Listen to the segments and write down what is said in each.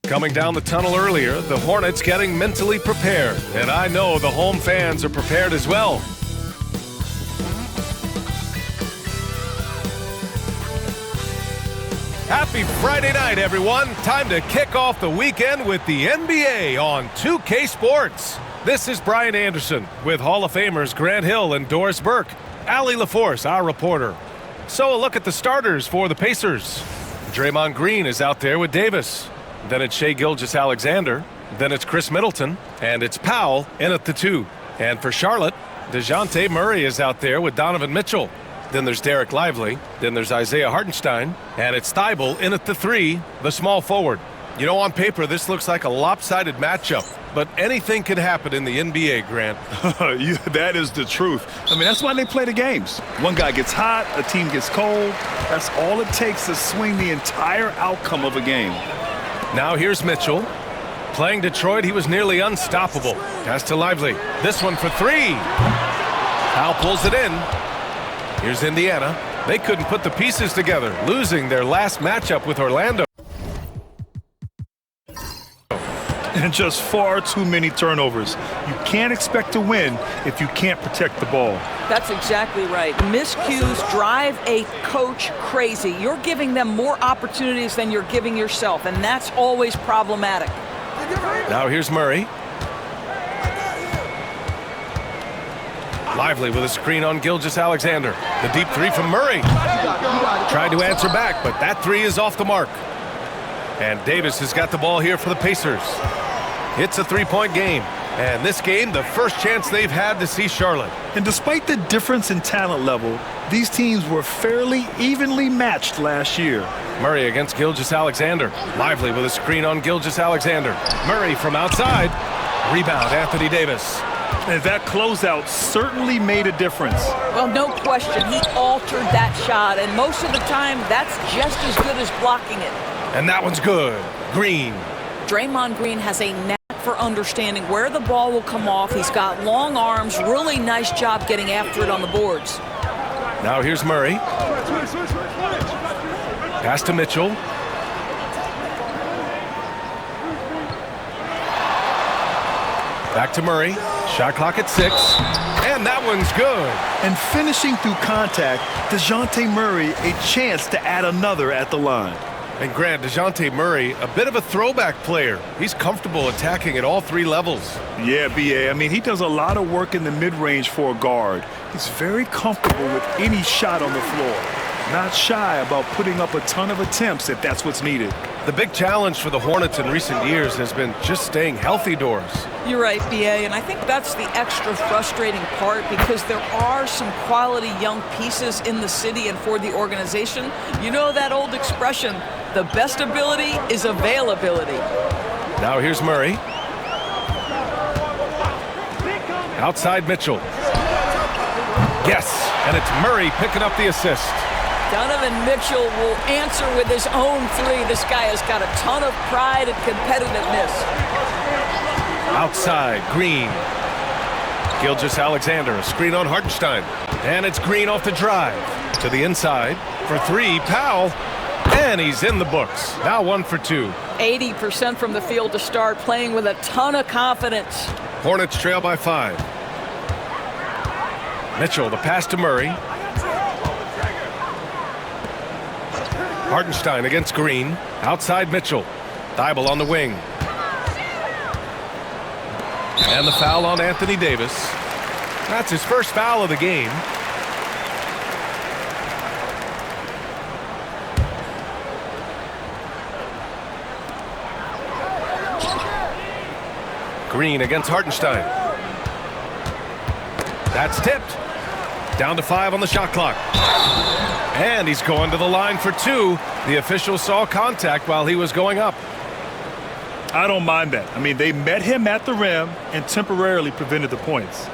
Coming down the tunnel earlier, the Hornets getting mentally prepared, and I know the home fans are prepared as well. Happy Friday night, everyone. Time to kick off the weekend with the NBA on 2K Sports. This is Brian Anderson with Hall of Famers Grant Hill and Doris Burke. Allie LaForce, our reporter. So a look at the starters for the Pacers. Draymond Green is out there with Davis. Then it's Shai Gilgeous-Alexander. Then it's Chris Middleton. And it's Powell in at the 2. And for Charlotte, DeJounte Murray is out there with Donovan Mitchell. Then there's Derek Lively. Then there's Isaiah Hartenstein. And it's Thibault in at the 3, the small forward. You know, on paper, this looks like a lopsided matchup. But anything can happen in the NBA, Grant. That is the truth. I mean, that's why they play the games. One guy gets hot, a team gets cold. That's all it takes to swing the entire outcome of a game. Now here's Mitchell. Playing Detroit, he was nearly unstoppable. Pass to Lively. This one for 3. Powell pulls it in. Here's Indiana. They couldn't put the pieces together, losing their last matchup with Orlando. And just far too many turnovers. You can't expect to win if you can't protect the ball. That's exactly right. Miscues drive a coach crazy. You're giving them more opportunities than you're giving yourself, and that's always problematic. Now here's Murray. Lively with a screen on Gilgeous-Alexander. The deep 3 from Murray. Tried to answer back, but that 3 is off the mark. And Davis has got the ball here for the Pacers. It's a 3-point game. And this game, the first chance they've had to see Charlotte. And despite the difference in talent level, these teams were fairly evenly matched last year. Murray against Gilgeous-Alexander. Lively with a screen on Gilgeous-Alexander. Murray from outside. Rebound, Anthony Davis. And that closeout certainly made a difference. Well, no question. He altered that shot, and most of the time, that's just as good as blocking it. And that one's good. Green. Draymond Green has a knack for understanding where the ball will come off. He's got long arms. Really nice job getting after it on the boards. Now here's Murray. Pass to Mitchell. Back to Murray. Shot clock at 6. And that one's good. And finishing through contact, DeJounte Murray a chance to add another at the line. And Grant, DeJounte Murray, a bit of a throwback player. He's comfortable attacking at all 3 levels. Yeah, B.A. I mean, he does a lot of work in the mid-range for a guard. He's very comfortable with any shot on the floor. Not shy about putting up a ton of attempts if that's what's needed. The big challenge for the Hornets in recent years has been just staying healthy, Doris. You're right, B.A., and I think that's the extra frustrating part because there are some quality young pieces in the city and for the organization. You know that old expression, the best ability is availability. Now here's Murray. Outside Mitchell. Yes, and it's Murray picking up the assist. Donovan Mitchell will answer with his own 3. This guy has got a ton of pride and competitiveness. Outside, Green. Gilgeous-Alexander, a screen on Hartenstein. And it's Green off the drive. To the inside for 3, Powell. And he's in the books. Now 1 for 2. 80% from the field to start, playing with a ton of confidence. Hornets trail by 5. Mitchell, the pass to Murray. Hartenstein against Green. Outside Mitchell. Thibault on the wing. And the foul on Anthony Davis. That's his first foul of the game. Green against Hartenstein. That's tipped. Down to 5 on the shot clock. And he's going to the line for 2. The official saw contact while he was going up. I don't mind that. I mean, they met him at the rim and temporarily prevented the points.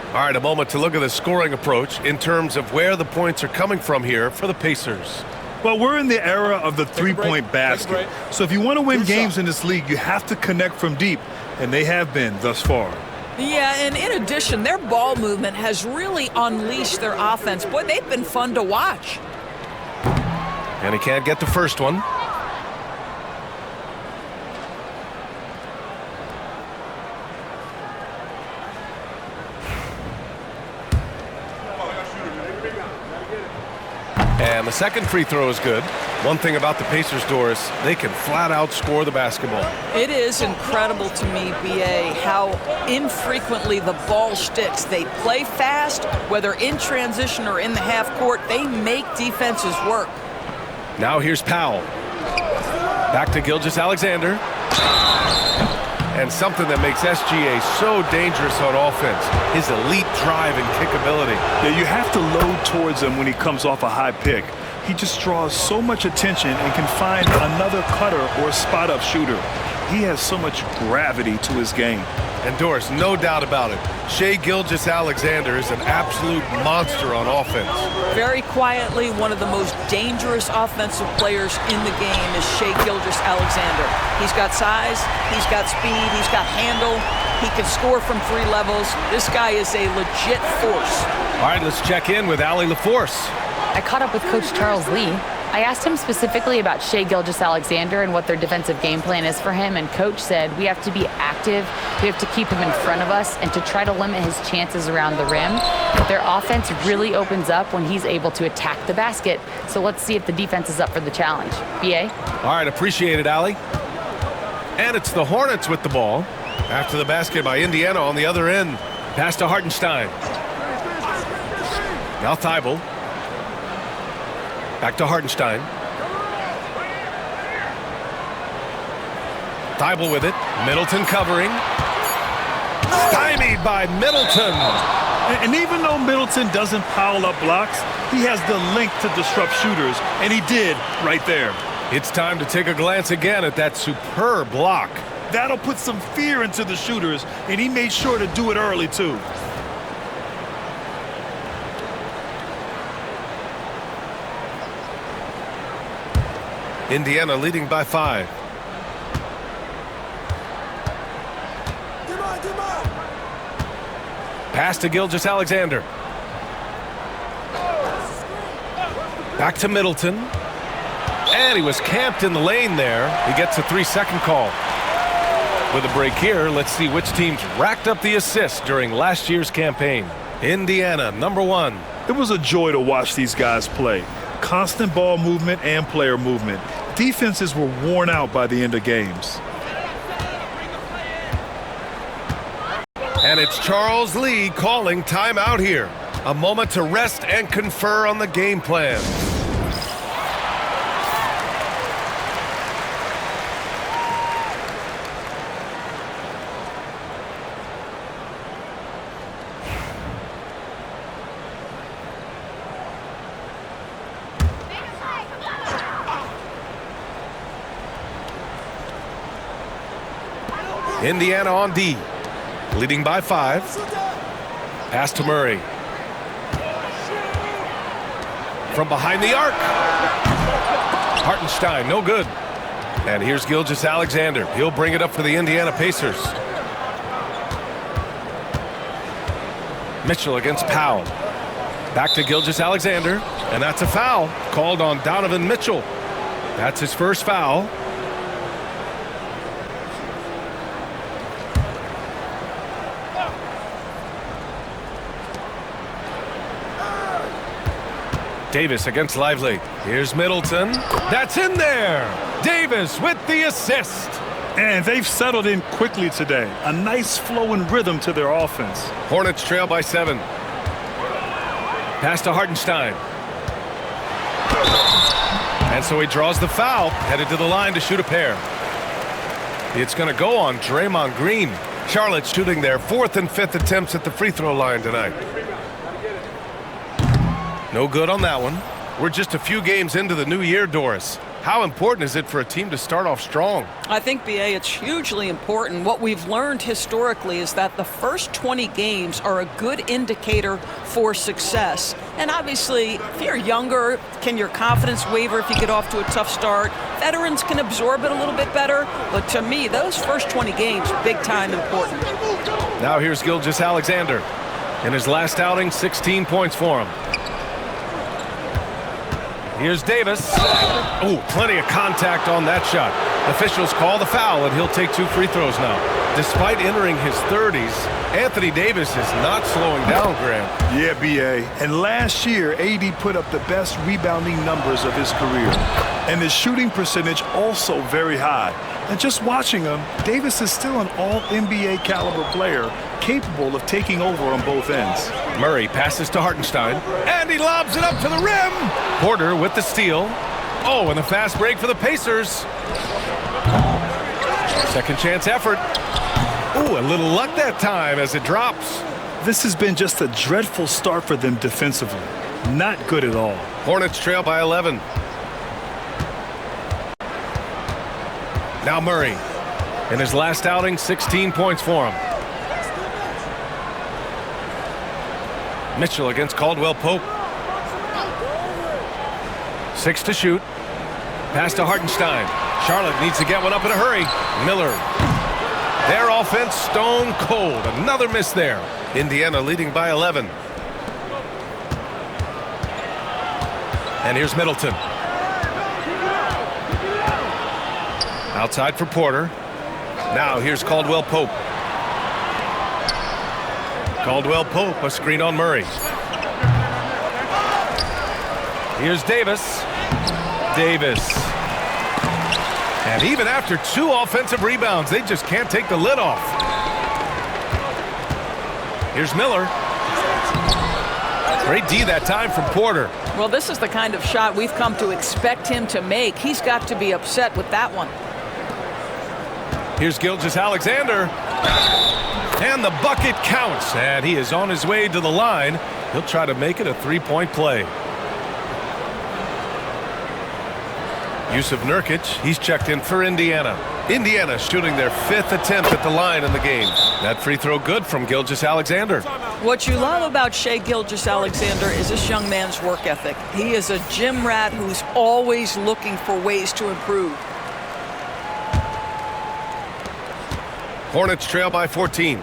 All right, a moment to look at the scoring approach in terms of where the points are coming from here for the Pacers. Well, we're in the era of the three-point basket. So if you want to win games in this league, you have to connect from deep, and they have been thus far. Yeah, and in addition, their ball movement has really unleashed their offense. Boy, they've been fun to watch. And he can't get the first one. And the second free throw is good. One thing about the Pacers, Doris, they can flat out score the basketball. It is incredible to me, BA, how infrequently the ball sticks. They play fast, whether in transition or in the half court. They make defenses work. Now here's Powell. Back to Gilgeous-Alexander. And something that makes SGA so dangerous on offense, his elite drive and kick ability. Yeah, you have to load towards him when he comes off a high pick. He just draws so much attention and can find another cutter or spot-up shooter. He has so much gravity to his game. And Doris, no doubt about it, Shai Gilgeous-Alexander is an absolute monster on offense. Very quietly, one of the most dangerous offensive players in the game is Shai Gilgeous-Alexander. He's got size, he's got speed, he's got handle, he can score from 3 levels. This guy is a legit force. All right, let's check in with Allie LaForce. I caught up with Coach Charles Lee. I asked him specifically about Shai Gilgeous-Alexander and what their defensive game plan is for him, and Coach said we have to be active, we have to keep him in front of us, and to try to limit his chances around the rim. Their offense really opens up when he's able to attack the basket, so let's see if the defense is up for the challenge. BA? All right, appreciate it, Allie. And it's the Hornets with the ball. After the basket by Indiana on the other end. Pass to Hartenstein. Now Thibault. Back to Hartenstein. Thibault with it. Middleton covering. Stymied by Middleton. And even though Middleton doesn't pile up blocks, he has the length to disrupt shooters, and he did right there. It's time to take a glance again at that superb block. That'll put some fear into the shooters, and he made sure to do it early, too. Indiana leading by 5. Pass to Gilgeous-Alexander. Back to Middleton. And he was camped in the lane there. He gets a 3-second call. With a break here, let's see which teams racked up the assists during last year's campaign. Indiana, number 1. It was a joy to watch these guys play. Constant ball movement and player movement. Defenses were worn out by the end of games. And it's Charles Lee calling timeout here. A moment to rest and confer on the game plan. Indiana on D, leading by 5. Pass to Murray. From behind the arc. Hartenstein, no good. And here's Gilgeous-Alexander. He'll bring it up for the Indiana Pacers. Mitchell against Powell. Back to Gilgeous-Alexander. And that's a foul called on Donovan Mitchell. That's his first foul. Davis against Lively. Here's Middleton. That's in there. Davis with the assist. And they've settled in quickly today. A nice flowing rhythm to their offense. Hornets trail by 7. Pass to Hartenstein. And so he draws the foul, headed to the line to shoot a pair. It's going to go on Draymond Green. Charlotte shooting their 4th and 5th attempts at the free throw line tonight. No good on that one. We're just a few games into the new year, Doris. How important is it for a team to start off strong? I think, BA, it's hugely important. What we've learned historically is that the first 20 games are a good indicator for success. And obviously, if you're younger, can your confidence waver if you get off to a tough start? Veterans can absorb it a little bit better. But to me, those first 20 games, big time important. Now here's Gilgeous-Alexander. In his last outing, 16 points for him. Here's Davis. Oh, plenty of contact on that shot. Officials call the foul, and he'll take 2 free throws now. Despite entering his 30s, Anthony Davis is not slowing down, Grant. Yeah, B.A. And last year, AD put up the best rebounding numbers of his career. And his shooting percentage also very high. And just watching him, Davis is still an all-NBA caliber player, capable of taking over on both ends. Murray passes to Hartenstein, and he lobs it up to the rim. Porter with the steal. Oh, and a fast break for the Pacers. Second chance effort. Ooh, a little luck that time as it drops. This has been just a dreadful start for them defensively. Not good at all. Hornets trail by 11. Now Murray. In his last outing, 16 points for him. Mitchell against Caldwell Pope. 6 to shoot. Pass to Hartenstein. Charlotte needs to get one up in a hurry. Miller. Their offense stone cold. Another miss there. Indiana leading by 11. And here's Middleton. Outside for Porter. Now here's Caldwell Pope. Caldwell Pope, a screen on Murray. Here's Davis. Davis. And even after 2 offensive rebounds, they just can't take the lid off. Here's Miller. Great D that time from Porter. Well, this is the kind of shot we've come to expect him to make. He's got to be upset with that one. Here's Gilgeous-Alexander. And the bucket counts. And he is on his way to the line. He'll try to make it a 3-point play. Yusuf Nurkic, he's checked in for Indiana. Indiana shooting their 5th attempt at the line in the game. That free throw good from Gilgeous-Alexander. What you love about Shai Gilgeous-Alexander is this young man's work ethic. He is a gym rat who's always looking for ways to improve. Hornets trail by 14.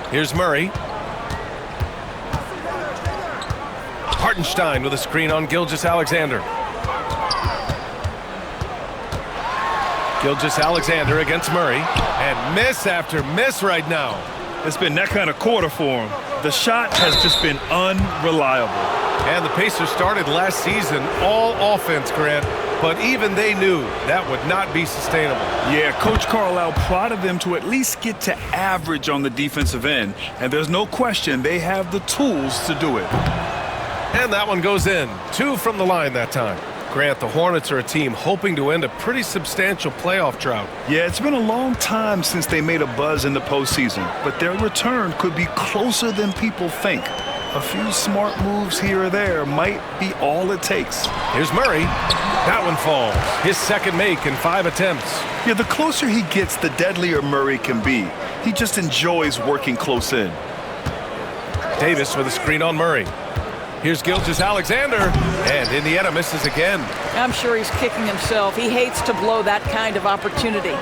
Here's Murray. Hartenstein with a screen on Gilgeous-Alexander. Gilgeous-Alexander against Murray. And miss after miss right now. It's been that kind of quarter for him. The shot has just been unreliable. And the Pacers started last season all offense, Grant. But even they knew that would not be sustainable. Yeah, Coach Carlisle prodded them to at least get to average on the defensive end. And there's no question they have the tools to do it. And that one goes in. 2 from the line that time. Grant, the Hornets are a team hoping to end a pretty substantial playoff drought. Yeah, it's been a long time since they made a buzz in the postseason. But their return could be closer than people think. A few smart moves here or there might be all it takes. Here's Murray. That one falls. His second make in 5 attempts. Yeah, the closer he gets, the deadlier Murray can be. He just enjoys working close in. Davis with a screen on Murray. Here's Gilgeous-Alexander, and Indiana misses again. I'm sure he's kicking himself. He hates to blow that kind of opportunity.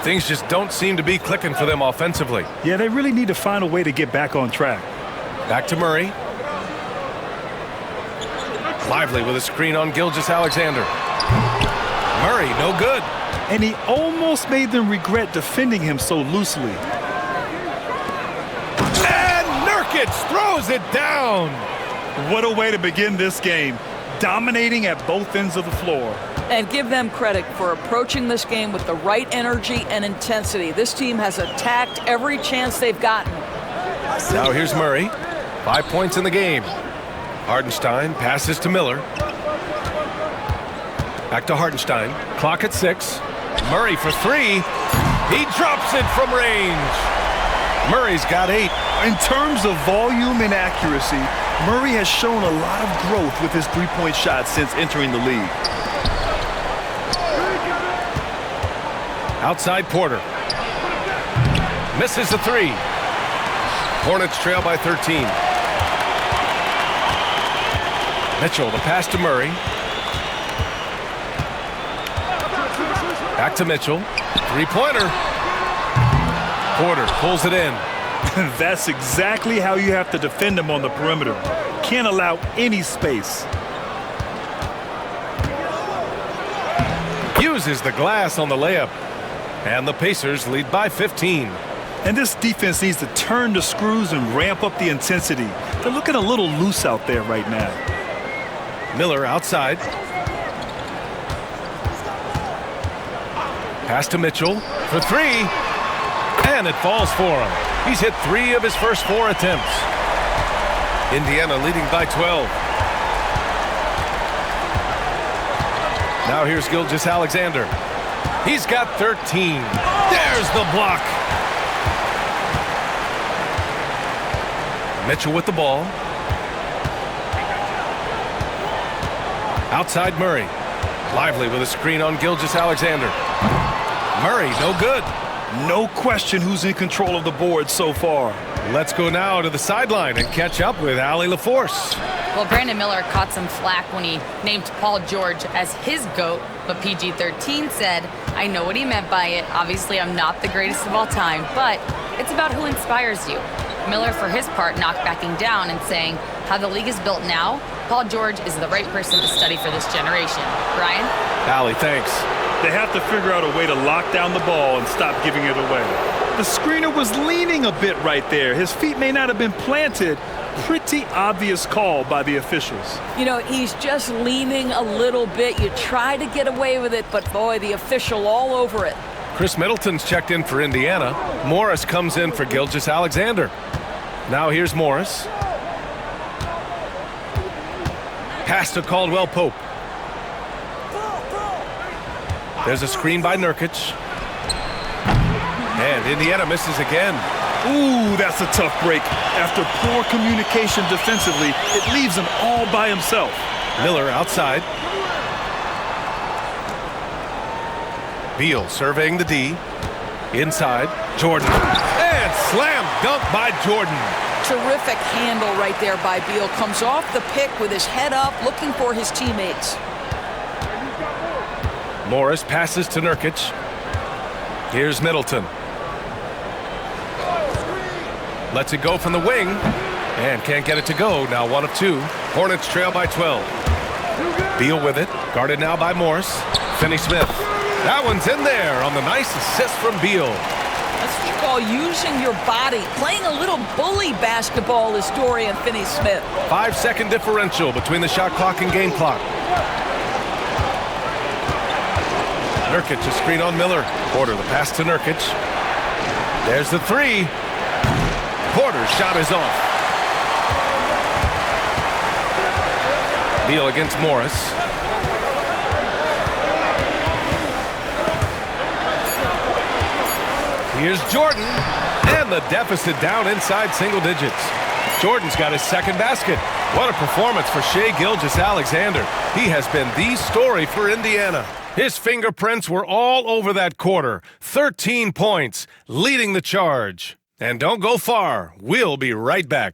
Things just don't seem to be clicking for them offensively. Yeah, they really need to find a way to get back on track. Back to Murray. Lively with a screen on Gilgeous-Alexander. Murray, no good. And he almost made them regret defending him so loosely. And Nurkic Nurkic throws it down. What a way to begin this game. Dominating at both ends of the floor. And give them credit for approaching this game with the right energy and intensity. This team has attacked every chance they've gotten. Now here's Murray. 5 points in the game. Hardenstein passes to Miller. Back to Hardenstein. Clock at 6. Murray for 3. He drops it from range. Murray's got 8. In terms of volume and accuracy, Murray has shown a lot of growth with his three-point shot since entering the league. Outside Porter. Misses the 3. Hornets trail by 13. Mitchell, the pass to Murray. Back to Mitchell. Three-pointer. Porter pulls it in. That's exactly how you have to defend him on the perimeter. Can't allow any space. Uses the glass on the layup. And the Pacers lead by 15. And this defense needs to turn the screws and ramp up the intensity. They're looking a little loose out there right now. Miller outside. Pass to Mitchell for 3. And it falls for him. He's hit 3 of his first 4 attempts. Indiana leading by 12. Now here's Gilgeous-Alexander. He's got 13. There's the block. Mitchell with the ball. Outside Murray. Lively with a screen on Gilgeous-Alexander. Murray, no good. No question who's in control of the board so far. Let's go now to the sideline and catch up with Allie LaForce. Well, Brandon Miller caught some flack when he named Paul George as his GOAT, but PG-13 said, I know what he meant by it. Obviously, I'm not the greatest of all time, but it's about who inspires you. Miller, for his part, knocked backing down and saying, how the league is built now, Paul George is the right person to study for this generation. Brian? Allie, thanks. They have to figure out a way to lock down the ball and stop giving it away. The screener was leaning a bit right there. His feet may not have been planted. Pretty obvious call by the officials. You know, he's just leaning a little bit. You try to get away with it, but boy, the official all over it. Chris Middleton's checked in for Indiana. Morris comes in for Gilgeous-Alexander. Now here's Morris. Pass to Caldwell Pope. There's a screen by Nurkic. And Indiana misses again. Ooh, that's a tough break. After poor communication defensively, it leaves him all by himself. Miller outside. Beal surveying the D. Inside. Jordan. And slam dunk by Jordan. Terrific handle right there by Beal. Comes off the pick with his head up, looking for his teammates. Morris passes to Nurkic. Here's Middleton. Lets it go from the wing. And can't get it to go. Now 1 of 2. Hornets trail by 12. Beal with it. Guarded now by Morris. Finney-Smith. That one's in there on the nice assist from Beal. That's what you call using your body. Playing a little bully basketball is Dorian Finney-Smith. 5-second differential between the shot clock and game clock. Nurkic, a screen on Miller. Porter, the pass to Nurkic. There's the 3. Porter's shot is off. Beal against Morris. Here's Jordan. And the deficit down inside single digits. Jordan's got his second basket. What a performance for Shai Gilgeous-Alexander. He has been the story for Indiana. His fingerprints were all over that quarter. 13 points, leading the charge. And don't go far. We'll be right back.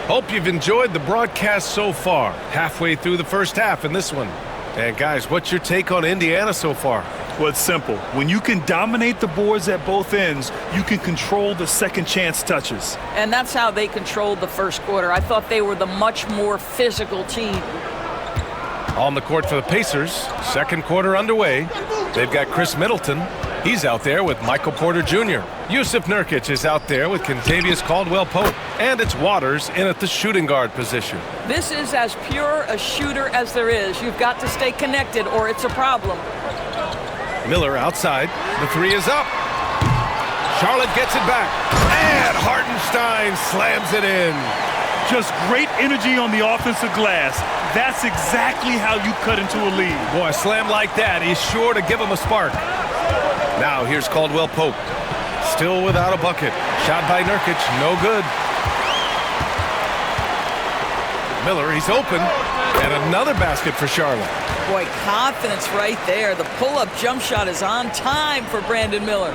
Hope you've enjoyed the broadcast so far. Halfway through the first half in this one. And guys, what's your take on Indiana so far? Well, it's simple. When you can dominate the boards at both ends, you can control the second chance touches. And that's how they controlled the first quarter. I thought they were the much more physical team. On the court for the Pacers, second quarter underway. They've got Chris Middleton. He's out there with Michael Porter Jr. Yusuf Nurkic is out there with Kentavious Caldwell-Pope. And it's Waters in at the shooting guard position. This is as pure a shooter as there is. You've got to stay connected or it's a problem. Miller outside. The three is up. Charlotte gets it back. And Hartenstein slams it in. Just great energy on the offensive glass. That's exactly how you cut into a lead. Boy, a slam like that is sure to give him a spark. Now here's Caldwell-Pope. Still without a bucket. Shot by Nurkic, no good. Miller, he's open. And another basket for Charlotte. Boy, confidence right there. The pull-up jump shot is on time for Brandon Miller.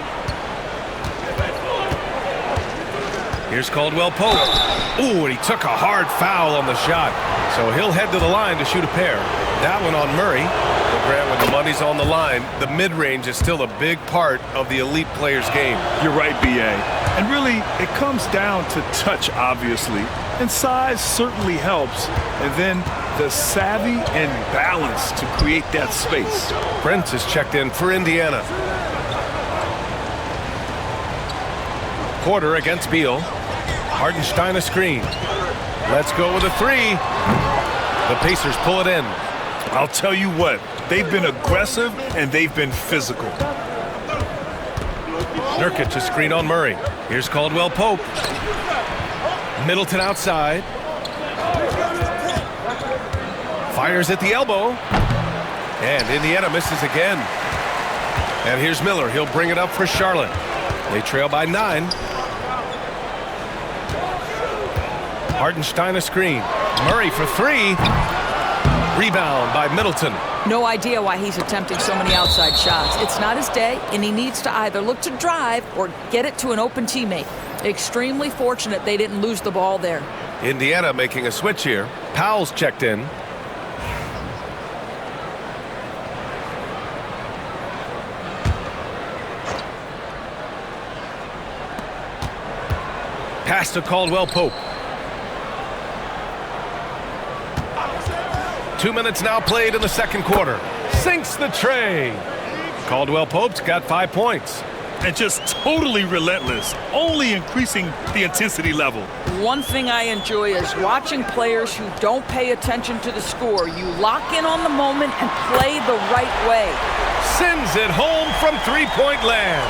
Here's Caldwell-Pope. Ooh, and he took a hard foul on the shot. So he'll head to the line to shoot a pair. That one on Murray. But Grant, when the money's on the line, the mid-range is still a big part of the elite player's game. You're right, B.A. And really, it comes down to touch, obviously. And size certainly helps. And then the savvy and balance to create that space. Brent is checked in for Indiana. Porter against Beal. Hartenstein a screen. Let's go with a three. The Pacers pull it in. I'll tell you what, they've been aggressive and they've been physical. Nurkic a screen on Murray. Here's Caldwell-Pope. Middleton outside. Fires at the elbow. And Indiana misses again. And here's Miller. He'll bring it up for Charlotte. They trail by 9. Hartenstein a screen. Murray for 3. Rebound by Middleton. No idea why he's attempting so many outside shots. It's not his day, and he needs to either look to drive or get it to an open teammate. Extremely fortunate they didn't lose the ball there. Indiana making a switch here. Powell's checked in. Pass to Caldwell-Pope. 2 minutes now played in the second quarter. Sinks the tray. Caldwell-Pope's got 5 points. And just totally relentless, only increasing the intensity level. One thing I enjoy is watching players who don't pay attention to the score. You lock in on the moment and play the right way. Sends it home from three-point land.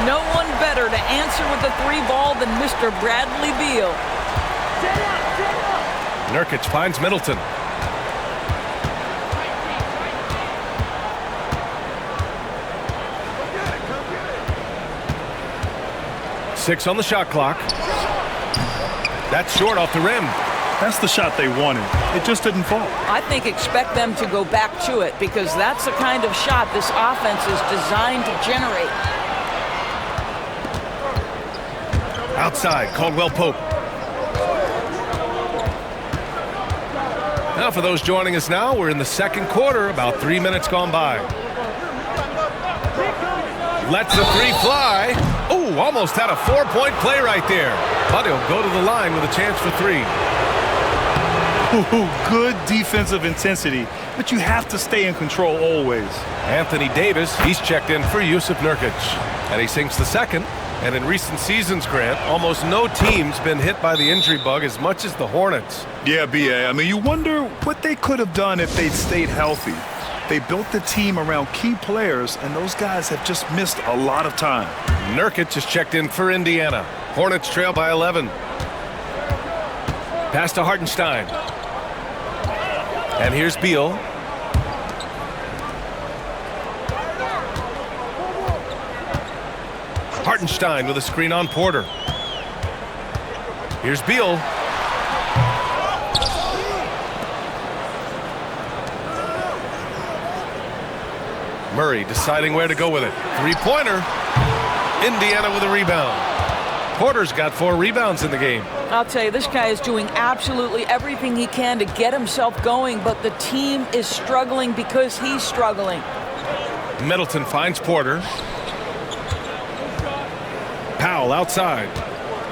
No one better to answer with the 3 ball than Mr. Bradley Beal. Nurkic finds Middleton. Six on the shot clock. That's short off the rim. That's the shot they wanted. It just didn't fall. I think expect them to go back to it because that's the kind of shot this offense is designed to generate. Outside, Caldwell-Pope. Now for those joining us now, we're in the second quarter, about 3 minutes gone by. Lets the 3 fly. Oh, almost had a 4-point play right there. But he'll go to the line with a chance for 3. Ooh, good defensive intensity, but you have to stay in control always. Anthony Davis, he's checked in for Yusuf Nurkic. And he sinks the second. And in recent seasons, Grant, almost no team's been hit by the injury bug as much as the Hornets. Yeah, B.A. I mean, you wonder what they could have done if they'd stayed healthy. They built the team around key players, and those guys have just missed a lot of time. Nurkic is checked in for Indiana. Hornets trail by 11. Pass to Hartenstein. And here's Beal. Hartenstein with a screen on Porter. Here's Beal. Murray deciding where to go with it. Three-pointer. Indiana with a rebound. Porter's got 4 rebounds in the game. I'll tell you, this guy is doing absolutely everything he can to get himself going, but the team is struggling because he's struggling. Middleton finds Porter. Powell outside.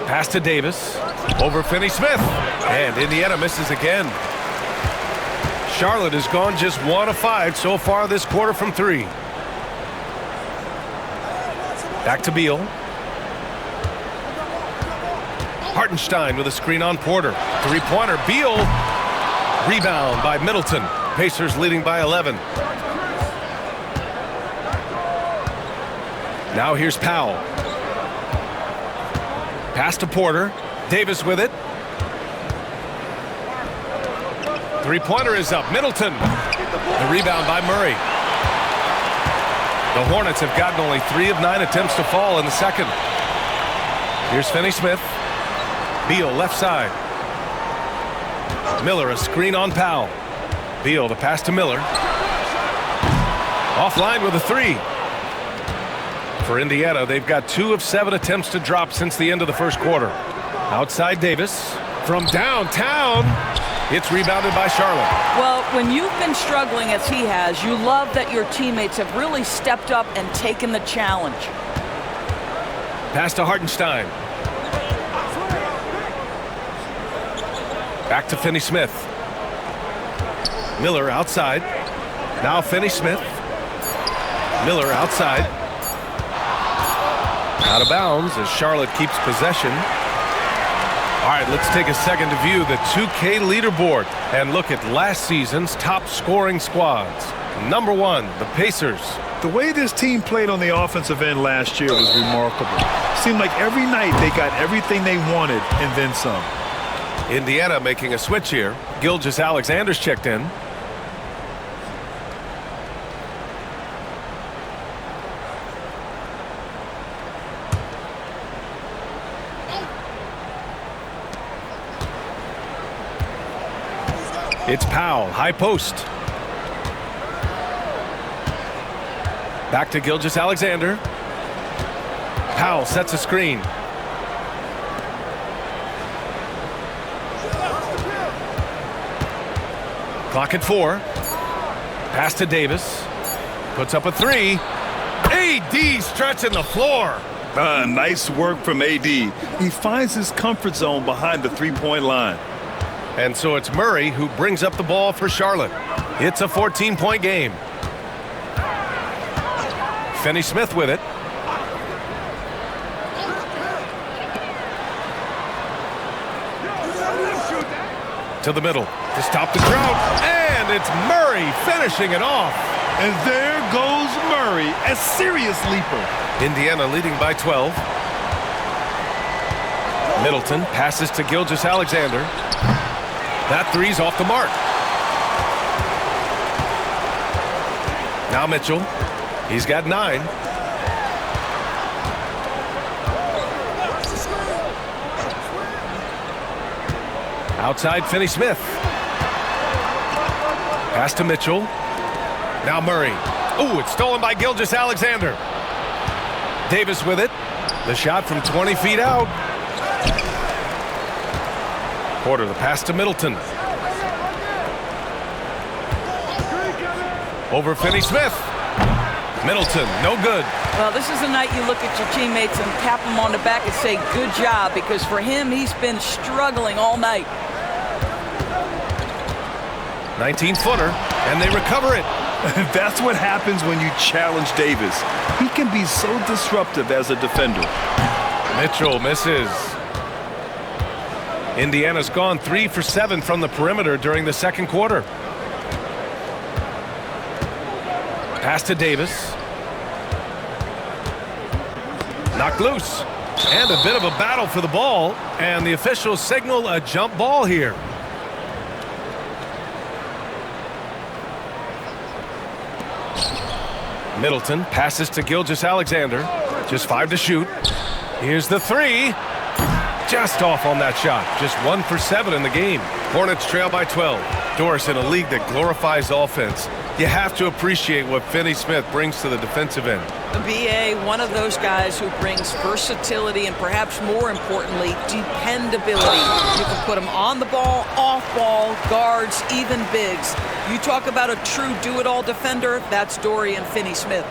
Pass to Davis. Over Finney-Smith. And Indiana misses again. Charlotte has gone just 1 of 5 so far this quarter from 3. Back to Beal. Hartenstein with a screen on Porter. Three-pointer. Beal. Rebound by Middleton. Pacers leading by 11. Now here's Powell. Pass to Porter. Davis with it. Three-pointer is up. Middleton. The rebound by Murray. The Hornets have gotten only 3 of 9 attempts to fall in the second. Here's Finney-Smith. Beal left side. Miller a screen on Powell. Beal the pass to Miller. Offline with a 3. For Indiana, they've got 2 of 7 attempts to drop since the end of the first quarter. Outside Davis. From downtown. It's rebounded by Charlotte. Well, when you've been struggling as he has, you love that your teammates have really stepped up and taken the challenge. Pass to Hartenstein. Back to Finney-Smith. Miller outside. Now Finney-Smith. Miller outside. Out of bounds as Charlotte keeps possession. All right, let's take a second to view the 2K leaderboard and look at last season's top scoring squads. Number 1, the Pacers. The way this team played on the offensive end last year was remarkable. Seemed like every night they got everything they wanted and then some. Indiana making a switch here. Gilgeous-Alexander's checked in. It's Powell, high post. Back to Gilgeous-Alexander. Powell sets a screen. Clock at 4. Pass to Davis. Puts up a 3. AD stretching the floor. Nice work from AD. He finds his comfort zone behind the three-point line. And so it's Murray who brings up the ball for Charlotte. It's a 14-point game. Finney-Smith with it. To the middle to stop the drought. And it's Murray finishing it off. And there goes Murray, a serious leaper. Indiana leading by 12. Middleton passes to Gilgeous-Alexander. That 3's off the mark. Now Mitchell. He's got 9. Outside Finney-Smith. Pass to Mitchell. Now Murray. Ooh, it's stolen by Gilgeous-Alexander. Davis with it. The shot from 20 feet out. Porter, the pass to Middleton. Over Finney-Smith. Middleton, no good. Well, this is the night you look at your teammates and tap them on the back and say, good job, because for him, he's been struggling all night. 19-footer, and they recover it. That's what happens when you challenge Davis. He can be so disruptive as a defender. Mitchell misses. Indiana's gone 3 for 7 from the perimeter during the second quarter. Pass to Davis. Knocked loose. And a bit of a battle for the ball. And the officials signal a jump ball here. Middleton passes to Gilgeous-Alexander. Just 5 to shoot. Here's the 3. Just off on that shot. Just 1 for 7 in the game. Hornets trail by 12. Doris, in a league that glorifies offense, You have to appreciate what Finney Smith brings to the defensive end. BA, one of those guys who brings versatility and perhaps more importantly, dependability. You can put him on the ball, off ball, guards, even bigs. You talk about a true do-it-all defender, that's Dorian Finney-Smith.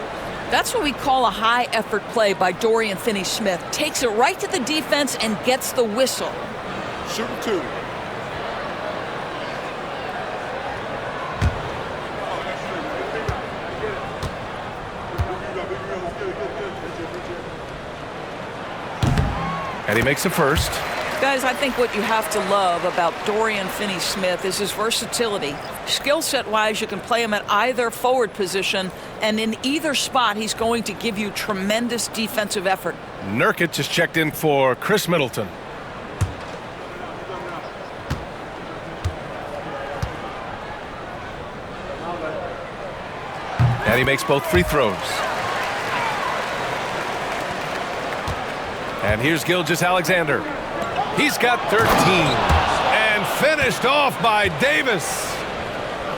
That's what we call a high-effort play by Dorian Finney-Smith. Takes it right to the defense and gets the whistle. Shooting 2. And he makes a first. Guys, I think what you have to love about Dorian Finney-Smith is his versatility. Skill set-wise, you can play him at either forward position, and in either spot, he's going to give you tremendous defensive effort. Nurkic just checked in for Chris Middleton. And he makes both free throws. And here's Gilgeous-Alexander. He's got 13 and finished off by Davis.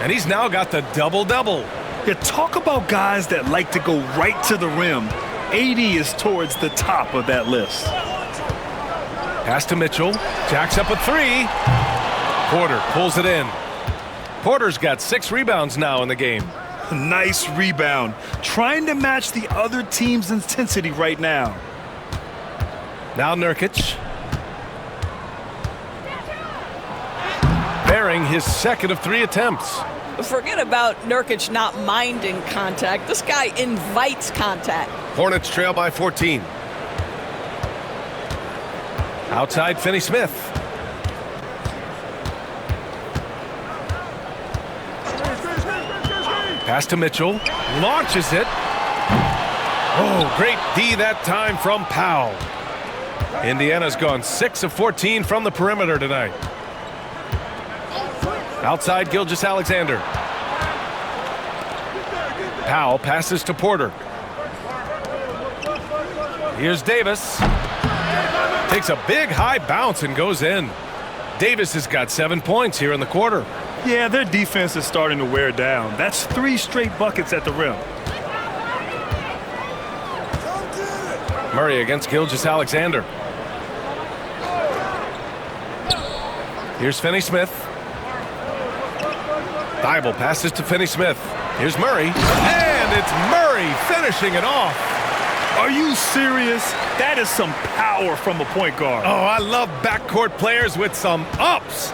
And he's now got the double-double. You talk about guys that like to go right to the rim. AD is towards the top of that list. Pass to Mitchell. Jacks up a 3. Porter pulls it in. Porter's got 6 rebounds now in the game. Nice rebound. Trying to match the other team's intensity right now. Now Nurkic. Bearing his second of 3 attempts. Forget about Nurkic not minding contact. This guy invites contact. Hornets trail by 14. Outside Finney-Smith. Pass to Mitchell. Launches it. Oh, great D that time from Powell. Indiana's gone 6 of 14 from the perimeter tonight. Outside Gilgeous-Alexander. Powell passes to Porter. Here's Davis. Takes a big high bounce and goes in. Davis has got 7 points here in the quarter. Yeah, their defense is starting to wear down. That's 3 straight buckets at the rim. Murray against Gilgeous-Alexander. Here's Finney-Smith. Thibault passes to Finney-Smith. Here's Murray. And it's Murray finishing it off. Are you serious? That is some power from a point guard. Oh, I love backcourt players with some ups.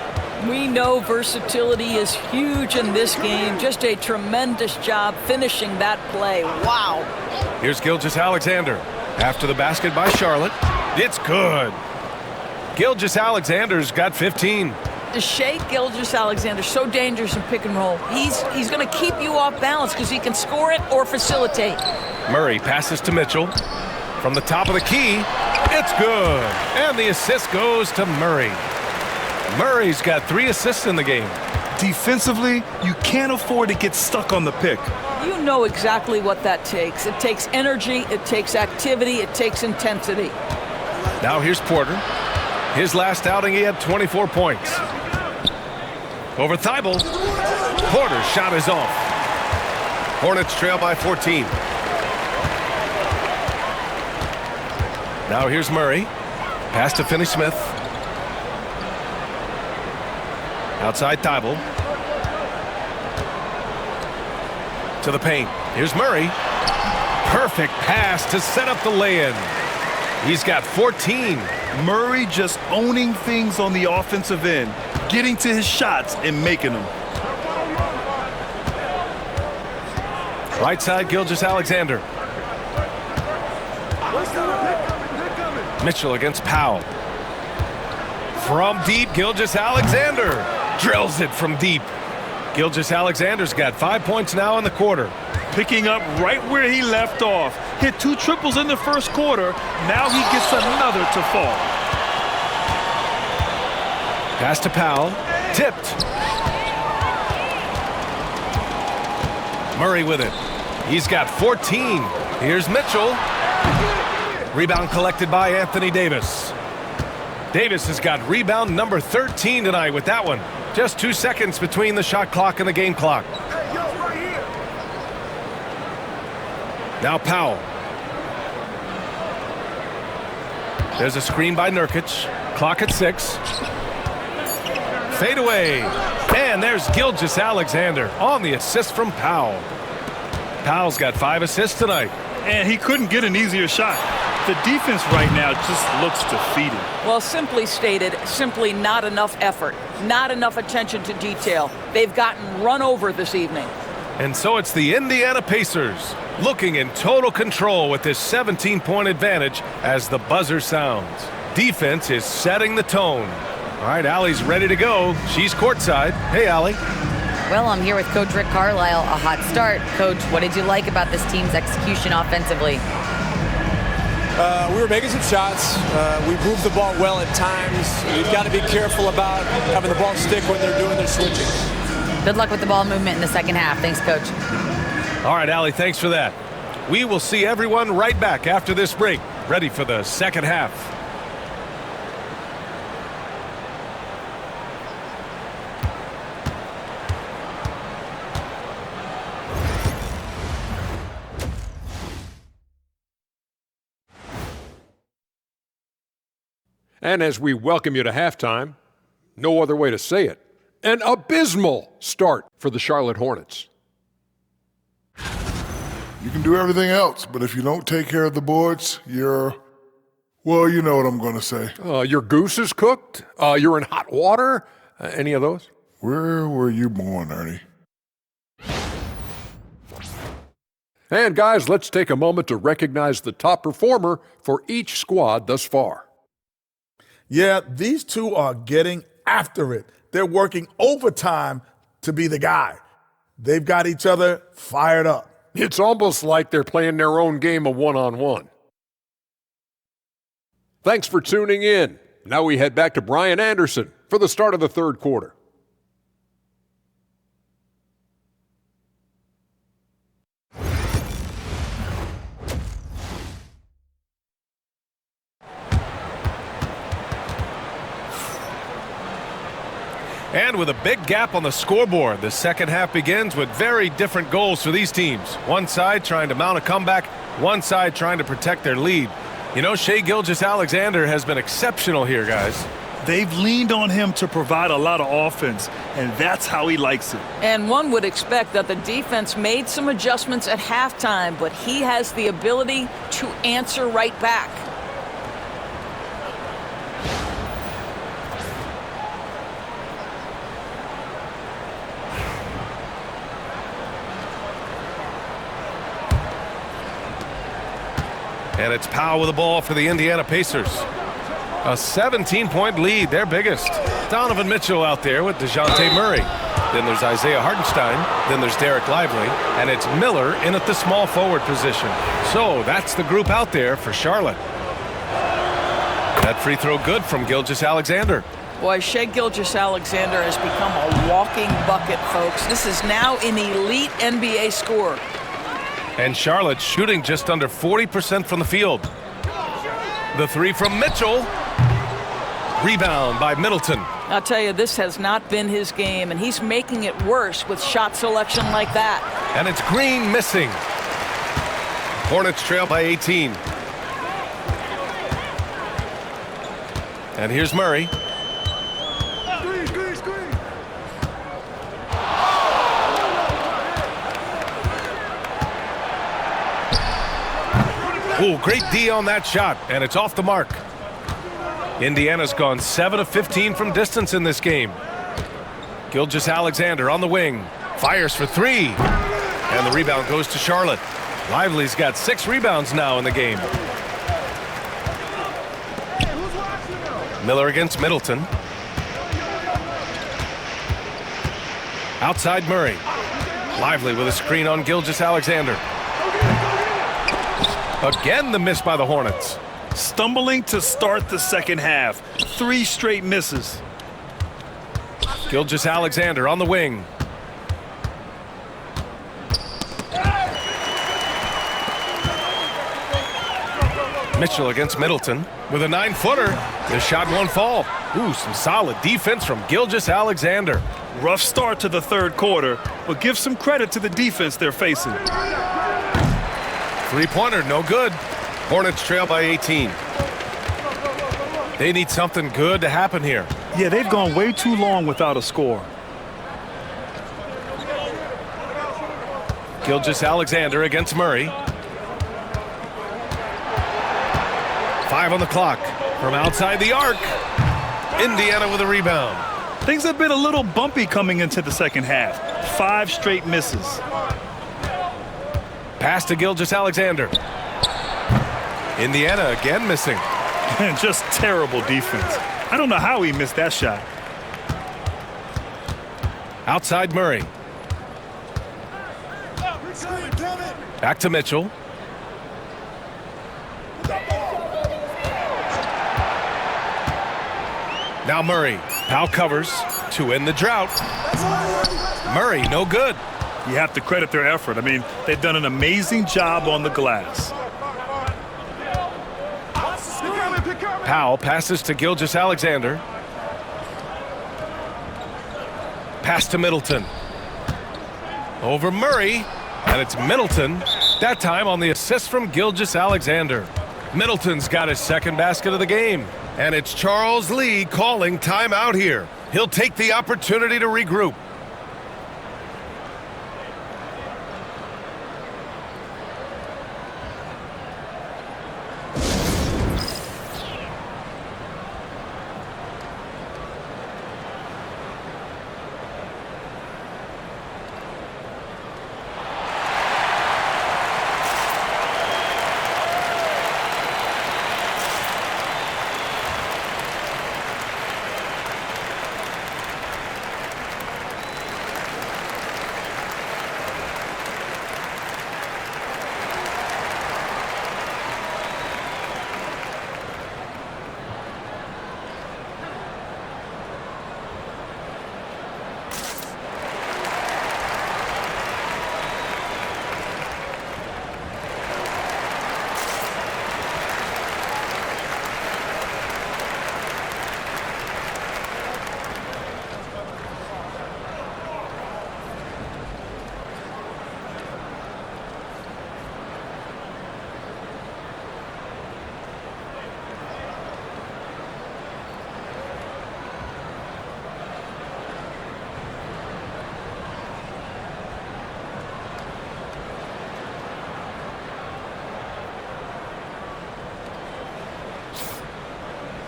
We know versatility is huge in this game. Just a tremendous job finishing that play. Wow. Here's Gilgeous-Alexander. After the basket by Charlotte. It's good. Gilgeous-Alexander's got 15. Shea Gilgeous-Alexander, so dangerous in pick and roll. He's going to keep you off balance because he can score it or facilitate. Murray passes to Mitchell. From the top of the key, it's good. And the assist goes to Murray. Murray's got 3 assists in the game. Defensively, you can't afford to get stuck on the pick. You know exactly what that takes. It takes energy, it takes activity, it takes intensity. Now here's Porter. His last outing, he had 24 points. Over Thibault. Porter's shot is off. Hornets trail by 14. Now here's Murray. Pass to Finney-Smith. Outside Thibault. To the paint. Here's Murray. Perfect pass to set up the lay-in. He's got 14. Murray just owning things on the offensive end, getting to his shots and making them. Right side, Gilgeous-Alexander. Mitchell against Powell. From deep, Gilgeous-Alexander drills it from deep. Gilgeous-Alexander's got 5 points now in the quarter. Picking up right where he left off. Hit 2 triples in the first quarter. Now he gets another to fall. Pass to Powell. Tipped. Murray with it. He's got 14. Here's Mitchell. Rebound collected by Anthony Davis. Davis has got rebound number 13 tonight with that one. Just 2 seconds between the shot clock and the game clock. Now Powell. There's a screen by Nurkic. Clock at 6. Fade away. And there's Gilgeous-Alexander on the assist from Powell. Powell's got 5 assists tonight. And he couldn't get an easier shot. The defense right now just looks defeated. Well, simply stated, simply not enough effort, not enough attention to detail. They've gotten run over this evening. And so it's the Indiana Pacers looking in total control with this 17-point advantage as the buzzer sounds. Defense is setting the tone. All right, Allie's ready to go. She's courtside. Hey, Allie. Well, I'm here with Coach Rick Carlisle. A hot start. Coach, what did you like about this team's execution offensively? We were making some shots. We moved the ball well at times. You've got to be careful about having the ball stick when they're doing their switching. Good luck with the ball movement in the second half. Thanks, Coach. All right, Allie, thanks for that. We will see everyone right back after this break, ready for the second half. And as we welcome you to halftime, no other way to say it, an abysmal start for the Charlotte Hornets. You can do everything else, but if you don't take care of the boards, well, you know what I'm going to say. Your goose is cooked? You're in hot water? Any of those? Where were you born, Ernie? And guys, let's take a moment to recognize the top performer for each squad thus far. Yeah, these two are getting after it. They're working overtime to be the guy. They've got each other fired up. It's almost like they're playing their own game of one-on-one. Thanks for tuning in. Now we head back to Brian Anderson for the start of the third quarter. And with a big gap on the scoreboard, the second half begins with very different goals for these teams. One side trying to mount a comeback, one side trying to protect their lead. You know, Shai Gilgeous-Alexander has been exceptional here, guys. They've leaned on him to provide a lot of offense, and that's how he likes it. And one would expect that the defense made some adjustments at halftime, but he has the ability to answer right back. And it's Powell with the ball for the Indiana Pacers. A 17-point lead, their biggest. Donovan Mitchell out there with DeJounte Murray. Then there's Isaiah Hartenstein. Then there's Derek Lively. And it's Miller in at the small forward position. So that's the group out there for Charlotte. That free throw good from Gilgeous-Alexander. Boy, Shai Gilgeous-Alexander has become a walking bucket, folks. This is now an elite NBA scorer. And Charlotte shooting just under 40% from the field. The three from Mitchell. Rebound by Middleton. I'll tell you, this has not been his game, and he's making it worse with shot selection like that. And it's Green missing. Hornets trail by 18. And here's Murray. Ooh, great D on that shot, and it's off the mark. Indiana's gone 7 of 15 from distance in this game. Gilgeous-Alexander on the wing. Fires for 3. And the rebound goes to Charlotte. Lively's got 6 rebounds now in the game. Miller against Middleton. Outside Murray. Lively with a screen on Gilgeous-Alexander. Again, the miss by the Hornets. Stumbling to start the second half. 3 straight misses. Gilgeous-Alexander on the wing. Mitchell against Middleton with a 9-footer. The shot won't fall. Ooh, some solid defense from Gilgeous-Alexander. Rough start to the third quarter, but give some credit to the defense they're facing. Three-pointer, no good. Hornets trail by 18. They need something good to happen here. Yeah, they've gone way too long without a score. Gilgeous-Alexander against Murray. 5 on the clock. From outside the arc. Indiana with a rebound. Things have been a little bumpy coming into the second half. 5 straight misses. Pass to Gilgeous-Alexander. Indiana again missing. Just terrible defense. I don't know how he missed that shot. Outside Murray. Back to Mitchell. Now Murray. Powell covers to end the drought. Murray, no good. You have to credit their effort. I mean, they've done an amazing job on the glass. Powell passes to Gilgeous-Alexander. Pass to Middleton. Over Murray, and it's Middleton, that time on the assist from Gilgeous-Alexander. Middleton's got his second basket of the game, and it's Charles Lee calling timeout here. He'll take the opportunity to regroup.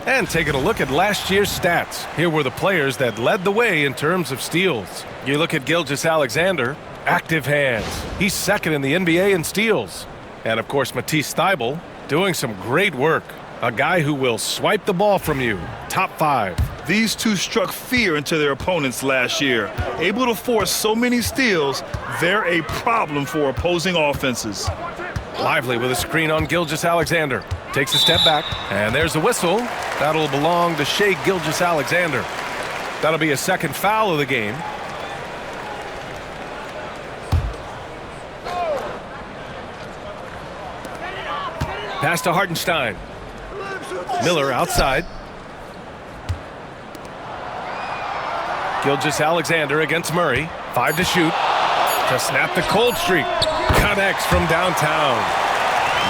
And taking a look at last year's stats. Here were the players that led the way in terms of steals. You look at Gilgeous-Alexander, active hands. He's second in the NBA in steals. And of course, Matisse Thybulle doing some great work. A guy who will swipe the ball from you. Top 5. These two struck fear into their opponents last year. Able to force so many steals, they're a problem for opposing offenses. Lively with a screen on Gilgeous-Alexander. Takes a step back, and there's a whistle. That'll belong to Shai Gilgeous-Alexander. That'll be a second foul of the game. Pass to Hartenstein. Miller outside. Gilgeous-Alexander against Murray. 5 to shoot. To snap the cold streak. Connects from downtown.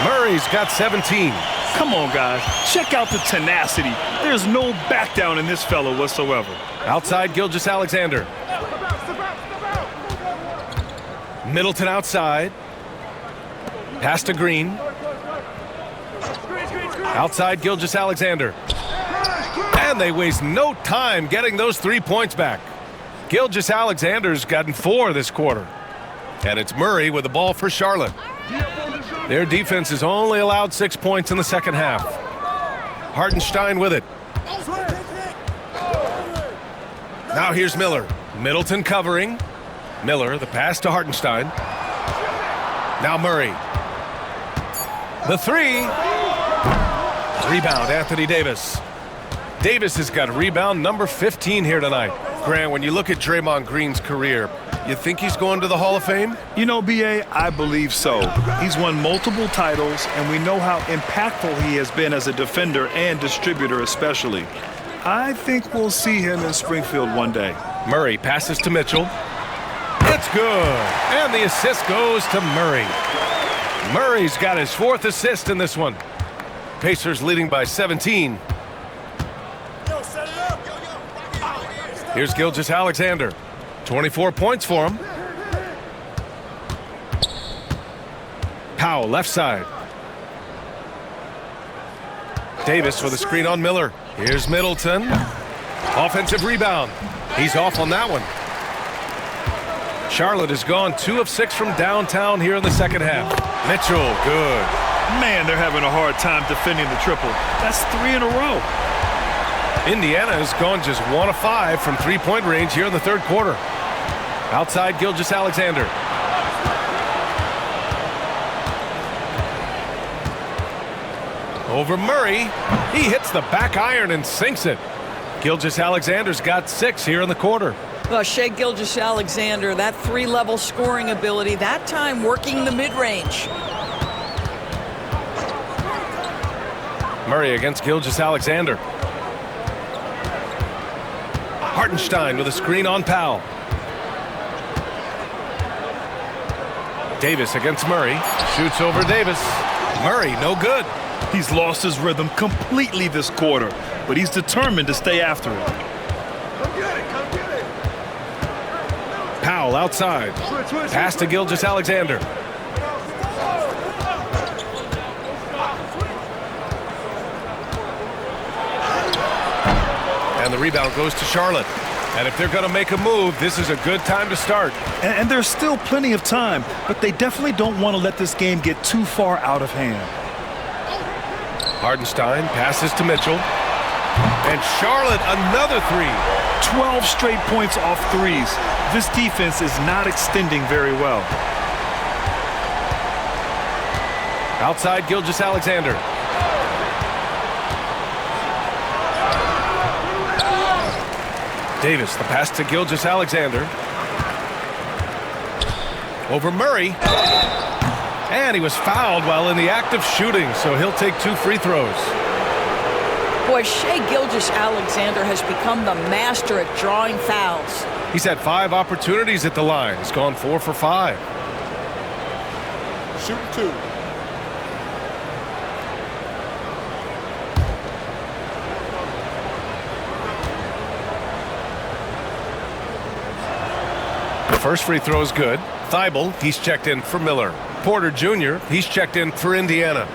Murray's got 17. Come on, guys. Check out the tenacity. There's no back down in this fellow whatsoever. Outside Gilgeous-Alexander. Middleton outside. Pass to Green. Outside Gilgeous-Alexander. And they waste no time getting those 3 points back. Gilgeous-Alexander's gotten 4 this quarter. And it's Murray with the ball for Charlotte. Their defense has only allowed 6 points in the second half. Hartenstein with it. Now here's Miller. Middleton covering. Miller, the pass to Hartenstein. Now Murray. The 3. Rebound, Anthony Davis. Davis has got rebound number 15 here tonight. Grant, when you look at Draymond Green's career, you think he's going to the Hall of Fame? You know, B.A., I believe so. He's won multiple titles, and we know how impactful he has been as a defender and distributor especially. I think we'll see him in Springfield one day. Murray passes to Mitchell. It's good. And the assist goes to Murray. Murray's got his 4th assist in this one. Pacers leading by 17. Here's Gilgeous-Alexander. 24 points for him. Powell, left side. Davis with a screen on Miller. Here's Middleton. Offensive rebound. He's off on that one. Charlotte has gone 2 of 6 from downtown here in the second half. Mitchell, good. Man, they're having a hard time defending the triple. That's 3 in a row. Indiana has gone just 1 of 5 from three-point range here in the third quarter. Outside Gilgeous-Alexander. Over Murray. He hits the back iron and sinks it. Gilgeous-Alexander's got 6 here in the quarter. Well, Shai Gilgeous-Alexander, that 3-level scoring ability, that time working the mid-range. Murray against Gilgeous-Alexander. Hartenstein with a screen on Powell. Davis against Murray. Shoots over Davis. Murray, no good. He's lost his rhythm completely this quarter, but he's determined to stay after it. Powell outside. Pass to Gilgeous-Alexander. And the rebound goes to Charlotte. And if they're going to make a move, this is a good time to start. And there's still plenty of time, but they definitely don't want to let this game get too far out of hand. Hartenstein passes to Mitchell. And Charlotte, another 3. 12 straight points off threes. This defense is not extending very well. Outside Gilgeous-Alexander. Davis, the pass to Gilgeous-Alexander. Over Murray. And he was fouled while in the act of shooting, so he'll take 2 free throws. Boy, Shai Gilgeous-Alexander has become the master at drawing fouls. He's had 5 opportunities at the line. He's gone 4 for 5. Shoot 2. The first free throw is good. Thibault, he's checked in for Miller. Porter Jr., he's checked in for Indiana.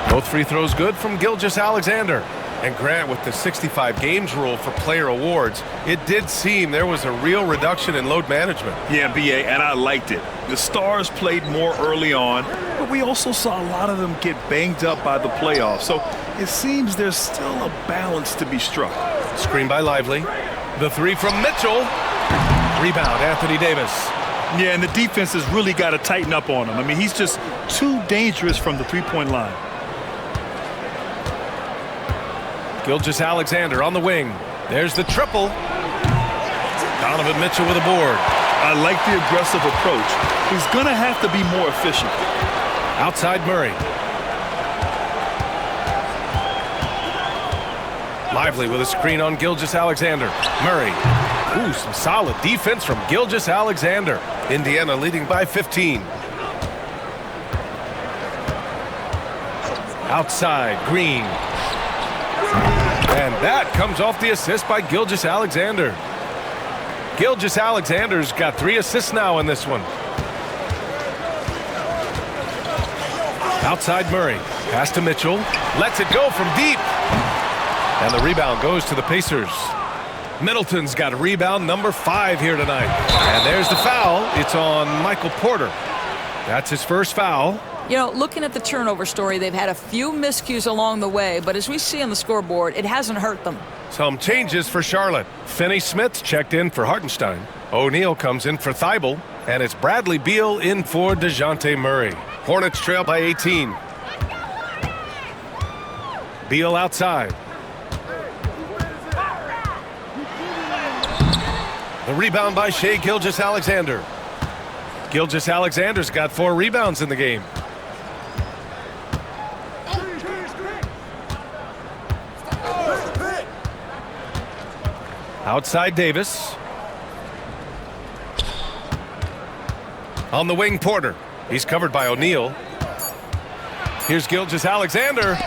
Both free throws good from Gilgeous-Alexander. And Grant, with the 65 games rule for player awards, it did seem there was a real reduction in load management. Yeah, BA, and I liked it. The stars played more early on, but we also saw a lot of them get banged up by the playoffs. So it seems there's still a balance to be struck. Screen by Lively. The 3 from Mitchell. Rebound, Anthony Davis. Yeah, and the defense has really got to tighten up on him. I mean, he's just too dangerous from the three-point line. Gilgeous-Alexander on the wing. There's the triple. Donovan Mitchell with a board. I like the aggressive approach. He's going to have to be more efficient. Outside Murray. Lively with a screen on Gilgeous-Alexander. Murray. Ooh, some solid defense from Gilgeous-Alexander. Indiana leading by 15. Outside Green. And that comes off the assist by Gilgeous-Alexander. Gilgeous-Alexander's got 3 assists now in this one. Outside Murray. Pass to Mitchell. Lets it go from deep. And the rebound goes to the Pacers. Middleton's got a rebound number 5 here tonight. And there's the foul. It's on Michael Porter. That's his first foul. You know, looking at the turnover story, they've had a few miscues along the way, but as we see on the scoreboard, it hasn't hurt them. Some changes for Charlotte. Finney-Smith checked in for Hartenstein. O'Neal comes in for Thibault. And it's Bradley Beal in for DeJounte Murray. Hornets trail by 18. Beal outside. The rebound by Shai Gilgeous-Alexander. Gilgeous-Alexander's got 4 rebounds in the game. Outside Davis. On the wing, Porter. He's covered by O'Neal. Here's Gilgeous-Alexander.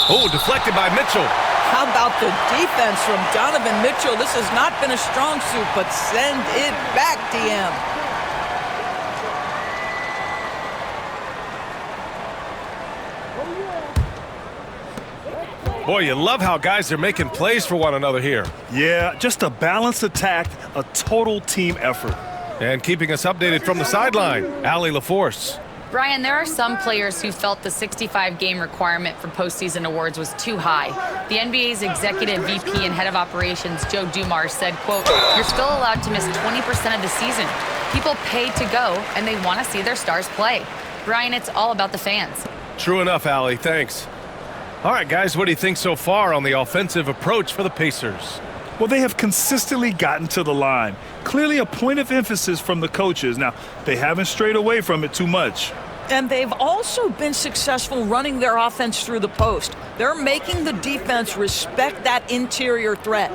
Oh, deflected by Mitchell. How about the defense from Donovan Mitchell? This has not been a strong suit, but send it back, DM. Boy, you love how guys are making plays for one another here. Yeah, just a balanced attack, a total team effort. And keeping us updated from the sideline, Allie LaForce. Brian, there are some players who felt the 65-game requirement for postseason awards was too high. The NBA's executive VP and head of operations, Joe Dumars, said, quote, "You're still allowed to miss 20% of the season. People pay to go, and they want to see their stars play." Brian, it's all about the fans. True enough, Allie. Thanks. All right, guys, what do you think so far on the offensive approach for the Pacers? Well, they have consistently gotten to the line. Clearly a point of emphasis from the coaches. Now, they haven't strayed away from it too much. And they've also been successful running their offense through the post. They're making the defense respect that interior threat.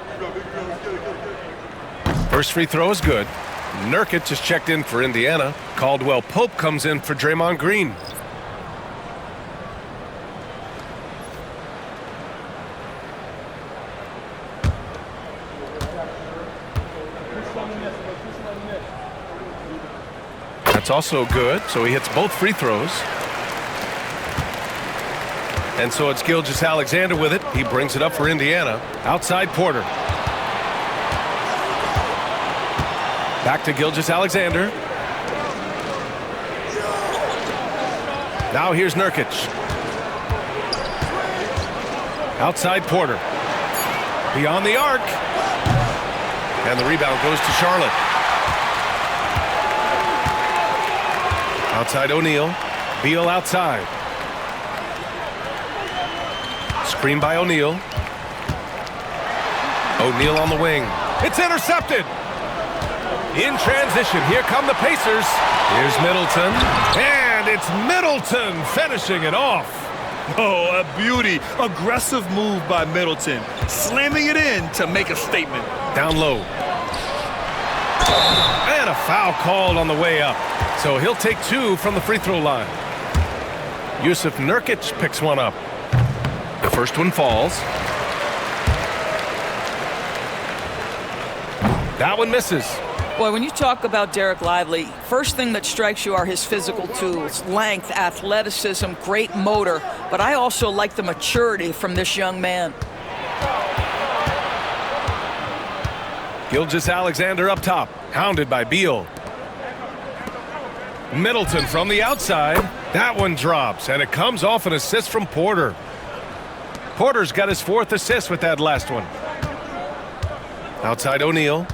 First free throw is good. Nurkic is checked in for Indiana. Caldwell Pope comes in for Draymond Green. That's also good, so he hits both free throws. And so it's Gilgeous-Alexander with it. He brings it up for Indiana. Outside Porter. Back to Gilgeous-Alexander. Now here's Nurkic. Outside Porter. Beyond the arc. And the rebound goes to Charlotte. Outside O'Neal. Beal outside. Screen by O'Neal. O'Neal on the wing. It's intercepted. In transition, here come the Pacers. Here's Middleton. And it's Middleton finishing it off. Oh, a beauty. Aggressive move by Middleton. Slamming it in to make a statement. Down low. And a foul called on the way up. So he'll take 2 from the free throw line. Yusuf Nurkic picks one up. The first one falls. That one misses. Boy, when you talk about Derek Lively, first thing that strikes you are his physical tools, length, athleticism, great motor. But I also like the maturity from this young man. Gilgeous-Alexander up top, hounded by Beal. Middleton from the outside. That one drops, and it comes off an assist from Porter. Porter's got his 4th assist with that last one. Outside O'Neal.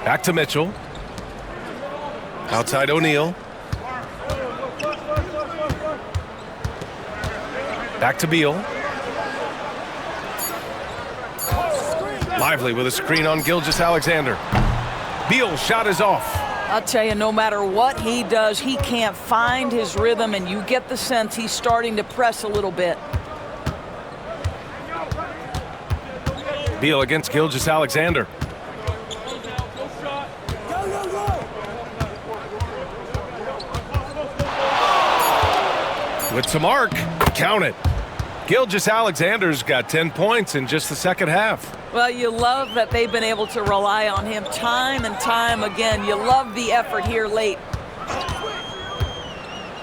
Back to Mitchell. Outside O'Neal. Back to Beal. Lively with a screen on Gilgeous-Alexander. Beal's shot is off. I'll tell you, no matter what he does, he can't find his rhythm, and you get the sense he's starting to press a little bit. Beal against Gilgeous-Alexander. With some arc, count it. Gilgeous-Alexander's got 10 points in just the second half. Well, you love that they've been able to rely on him time and time again. You love the effort here late.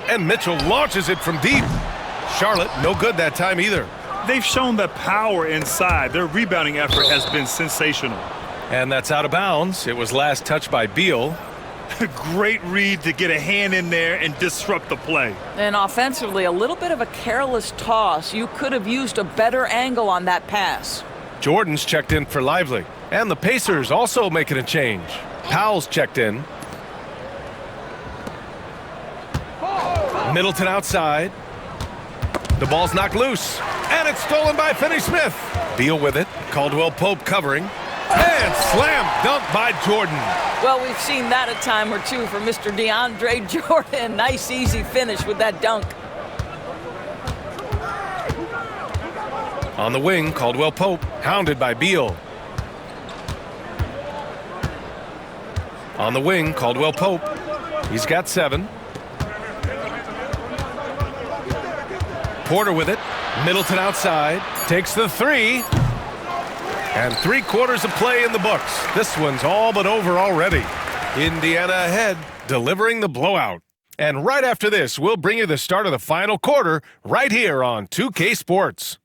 And Mitchell launches it from deep. Charlotte, no good that time either. They've shown the power inside. Their rebounding effort has been sensational. And that's out of bounds. It was last touched by Beal. Great read to get a hand in there and disrupt the play. And offensively, a little bit of a careless toss. You could have used a better angle on that pass. Jordan's checked in for Lively. And the Pacers also making a change. Powell's checked in. Middleton outside. The ball's knocked loose. And it's stolen by Finney-Smith. Beal with it. Caldwell Pope covering. And slam dunk by Jordan. Well, we've seen that a time or two for Mr. DeAndre Jordan. Nice, easy finish with that dunk. On the wing, Caldwell Pope, hounded by Beal. On the wing, Caldwell Pope. He's got 7. Porter with it. Middleton outside. Takes the 3. And 3/4 of play in the books. This one's all but over already. Indiana ahead, delivering the blowout. And right after this, we'll bring you the start of the final quarter right here on 2K Sports.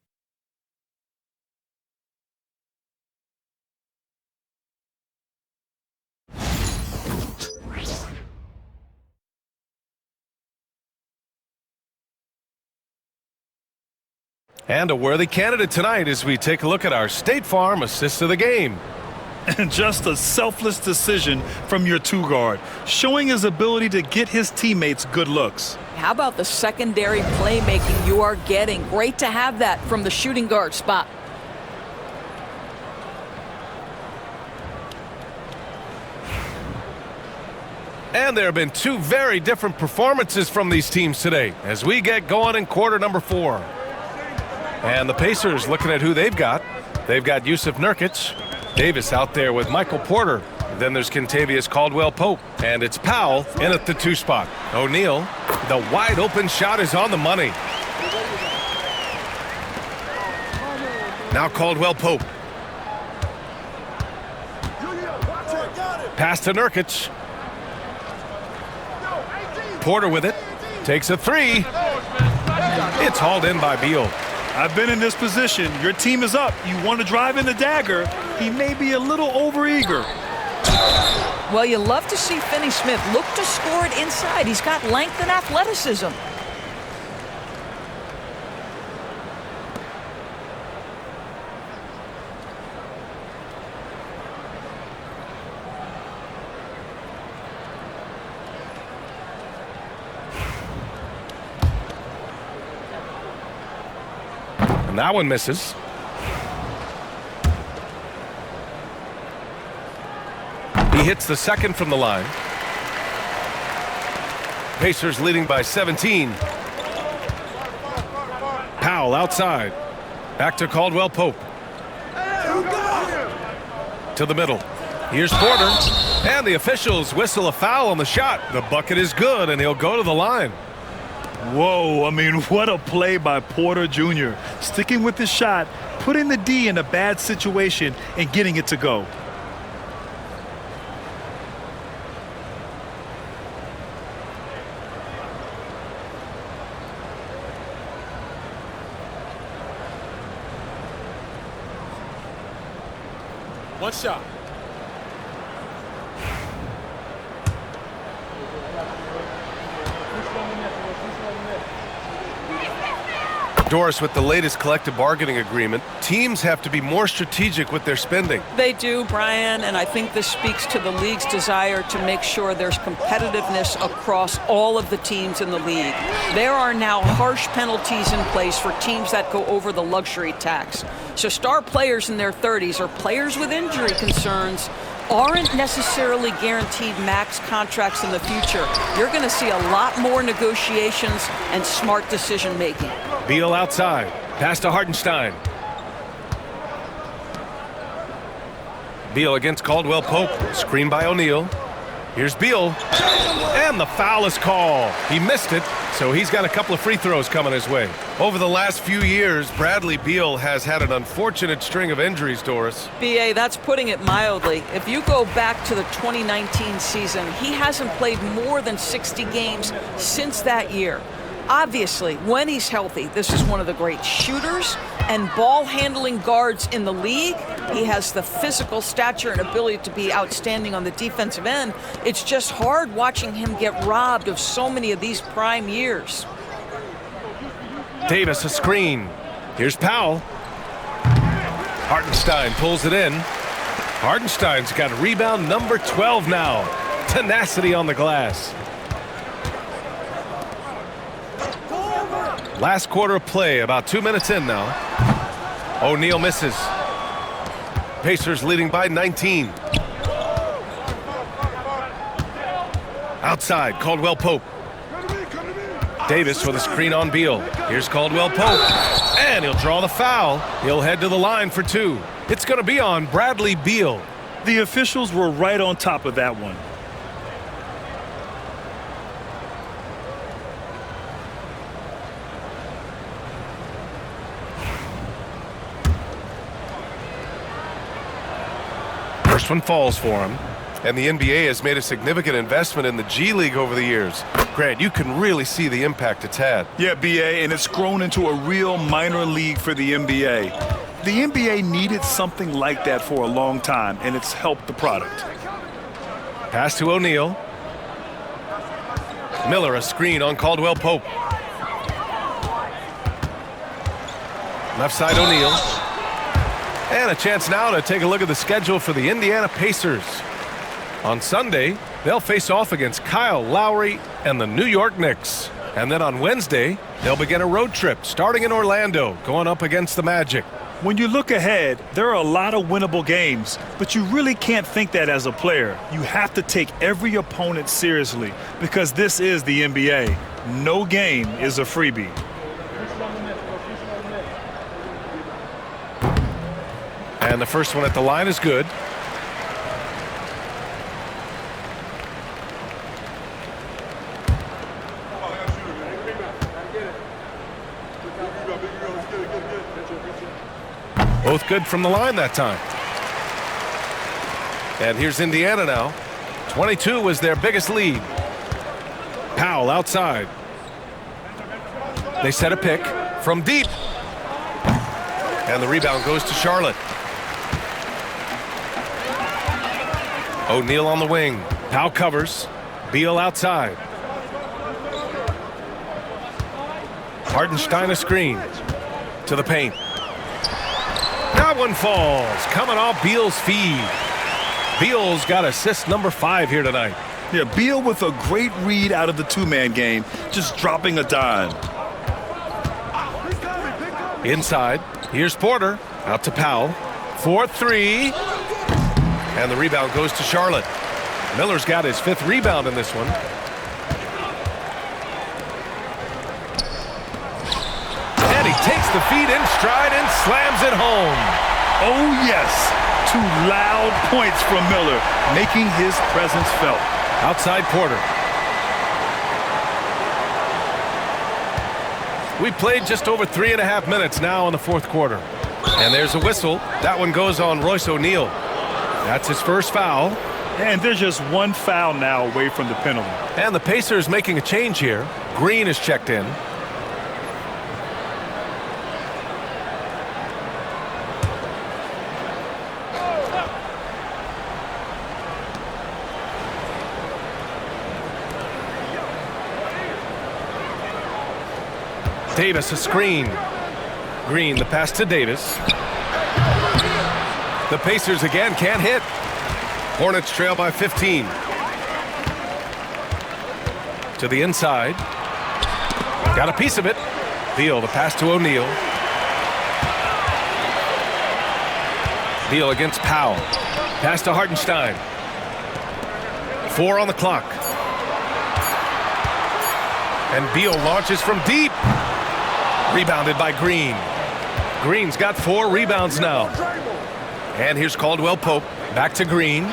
And a worthy candidate tonight as we take a look at our State Farm assist of the game. And just a selfless decision from your 2-guard, showing his ability to get his teammates good looks. How about the secondary playmaking you are getting? Great to have that from the shooting guard spot. And there have been 2 very different performances from these teams today as we get going in quarter number 4. And the Pacers looking at who they've got. They've got Yusuf Nurkic. Davis out there with Michael Porter. Then there's Kentavious Caldwell-Pope. And it's Powell in at the 2 spot. O'Neal, the wide open shot is on the money. Now Caldwell-Pope. Pass to Nurkic. Porter with it. Takes a 3. It's hauled in by Beal. I've been in this position. Your team is up. You want to drive in the dagger. He may be a little overeager. Well, you love to see Finney-Smith look to score it inside. He's got length and athleticism. And that one misses. He hits the second from the line. Pacers leading by 17. Powell outside. Back to Caldwell-Pope. To the middle. Here's Porter. And the officials whistle a foul on the shot. The bucket is good, and he'll go to the line. Whoa, I mean, what a play by Porter Jr. Sticking with the shot, putting the D in a bad situation, and getting it to go. One shot. Doris, with the latest collective bargaining agreement, teams have to be more strategic with their spending. They do, Brian, and I think this speaks to the league's desire to make sure there's competitiveness across all of the teams in the league. There are now harsh penalties in place for teams that go over the luxury tax. So star players in their 30s or players with injury concerns aren't necessarily guaranteed max contracts in the future. You're going to see a lot more negotiations and smart decision making. Beal outside. Pass to Hartenstein. Beal against Caldwell-Pope. Screen by O'Neal. Here's Beal. And the foul is called. He missed it, so he's got a couple of free throws coming his way. Over the last few years, Bradley Beal has had an unfortunate string of injuries, Doris. BA, that's putting it mildly. If you go back to the 2019 season, he hasn't played more than 60 games since that year. Obviously, when he's healthy, this is one of the great shooters and ball-handling guards in the league. He has the physical stature and ability to be outstanding on the defensive end. It's just hard watching him get robbed of so many of these prime years. Davis a screen. Here's Powell. Hartenstein pulls it in. Hartenstein's got rebound number 12 now. Tenacity on the glass. Last quarter of play, about 2 minutes in now. O'Neal misses. Pacers leading by 19. Outside, Caldwell Pope. Davis with a screen on Beal. Here's Caldwell Pope. And he'll draw the foul. He'll head to the line for 2. It's going to be on Bradley Beal. The officials were right on top of that one. First one falls for him. And the NBA has made a significant investment in the G League over the years. Grant, you can really see the impact it's had. Yeah, BA, and it's grown into a real minor league for the NBA. The NBA needed something like that for a long time, and it's helped the product. Pass to O'Neal. Miller, a screen on Caldwell Pope. Left side, O'Neal. And a chance now to take a look at the schedule for the Indiana Pacers. On Sunday, they'll face off against Kyle Lowry and the New York Knicks. And then on Wednesday, they'll begin a road trip starting in Orlando, going up against the Magic. When you look ahead, there are a lot of winnable games, but you really can't think that as a player. You have to take every opponent seriously because this is the NBA. No game is a freebie. And the first one at the line is good. Both good from the line that time. And here's Indiana now. 22 was their biggest lead. Powell outside. They set a pick from deep. And the rebound goes to Charlotte. O'Neal on the wing. Powell covers. Beal outside. Hartenstein a screen. To the paint. That one falls. Coming off Beal's feed. Beal's got assist number 5 here tonight. Yeah, Beal with a great read out of the two-man game. Just dropping a dime. Inside. Here's Porter. Out to Powell. 4-3. And the rebound goes to Charlotte. Miller's got his 5th rebound in this one. And he takes the feed in stride and slams it home. Oh, yes. 2 loud points from Miller, making his presence felt. Outside Porter. We played just over 3.5 minutes now in the 4th quarter. And there's a whistle. That one goes on Royce O'Neal. That's his first foul. And there's just 1 foul now away from the penalty. And the Pacers making a change here. Green is checked in. Davis a screen. Green the pass to Davis. The Pacers again can't hit. Hornets trail by 15. To the inside. Got a piece of it. Beal the pass to O'Neal. Beal against Powell. Pass to Hartenstein. 4 on the clock. And Beal launches from deep. Rebounded by Green. Green's got 4 rebounds now. And here's Caldwell Pope. Back to Green.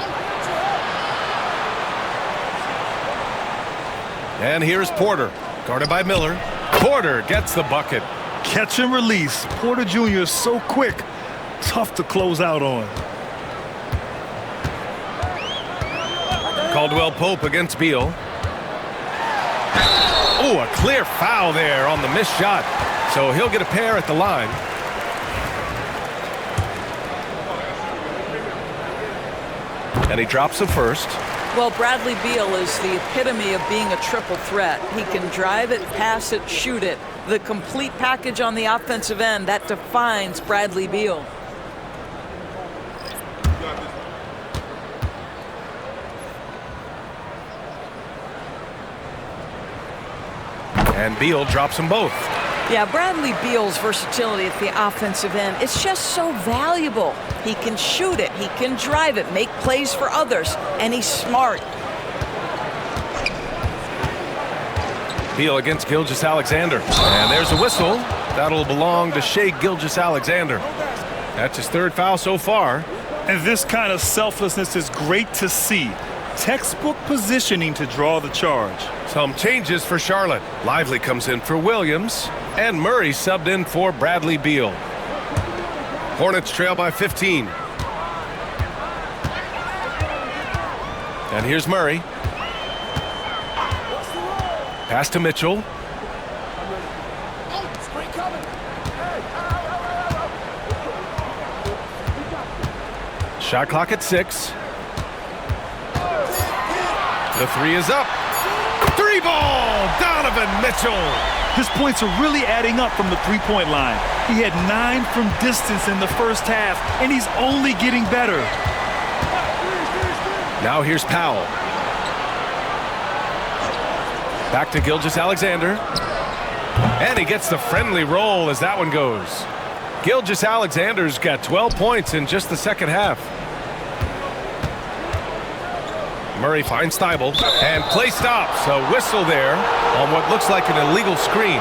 And here's Porter. Guarded by Miller. Porter gets the bucket. Catch and release. Porter Jr. is so quick. Tough to close out on. Caldwell Pope against Beal. Oh, a clear foul there on the missed shot. So he'll get a pair at the line. And he drops the first. Well, Bradley Beal is the epitome of being a triple threat. He can drive it, pass it, shoot it. The complete package on the offensive end, that defines Bradley Beal. And Beal drops them both. Yeah, Bradley Beal's versatility at the offensive end, it's just so valuable. He can shoot it, he can drive it, make plays for others, and he's smart. Beal against Gilgeous-Alexander. And there's a whistle. That'll belong to Shai Gilgeous-Alexander. That's his third foul so far. And this kind of selflessness is great to see. Textbook positioning to draw the charge. Some changes for Charlotte. Lively comes in for Williams, and Murray subbed in for Bradley Beal. Hornets trail by 15. And here's Murray. Pass to Mitchell. Shot clock at 6. The three is up. Three ball, Donovan Mitchell. His points are really adding up from the three-point line. He had 9 from distance in the first half, and he's only getting better. Now here's Powell. Back to Gilgeous-Alexander. And he gets the friendly roll as that one goes. Gilgeous-Alexander's got 12 points in just the second half. Murray finds Thibault, and play stops. A whistle there on what looks like an illegal screen.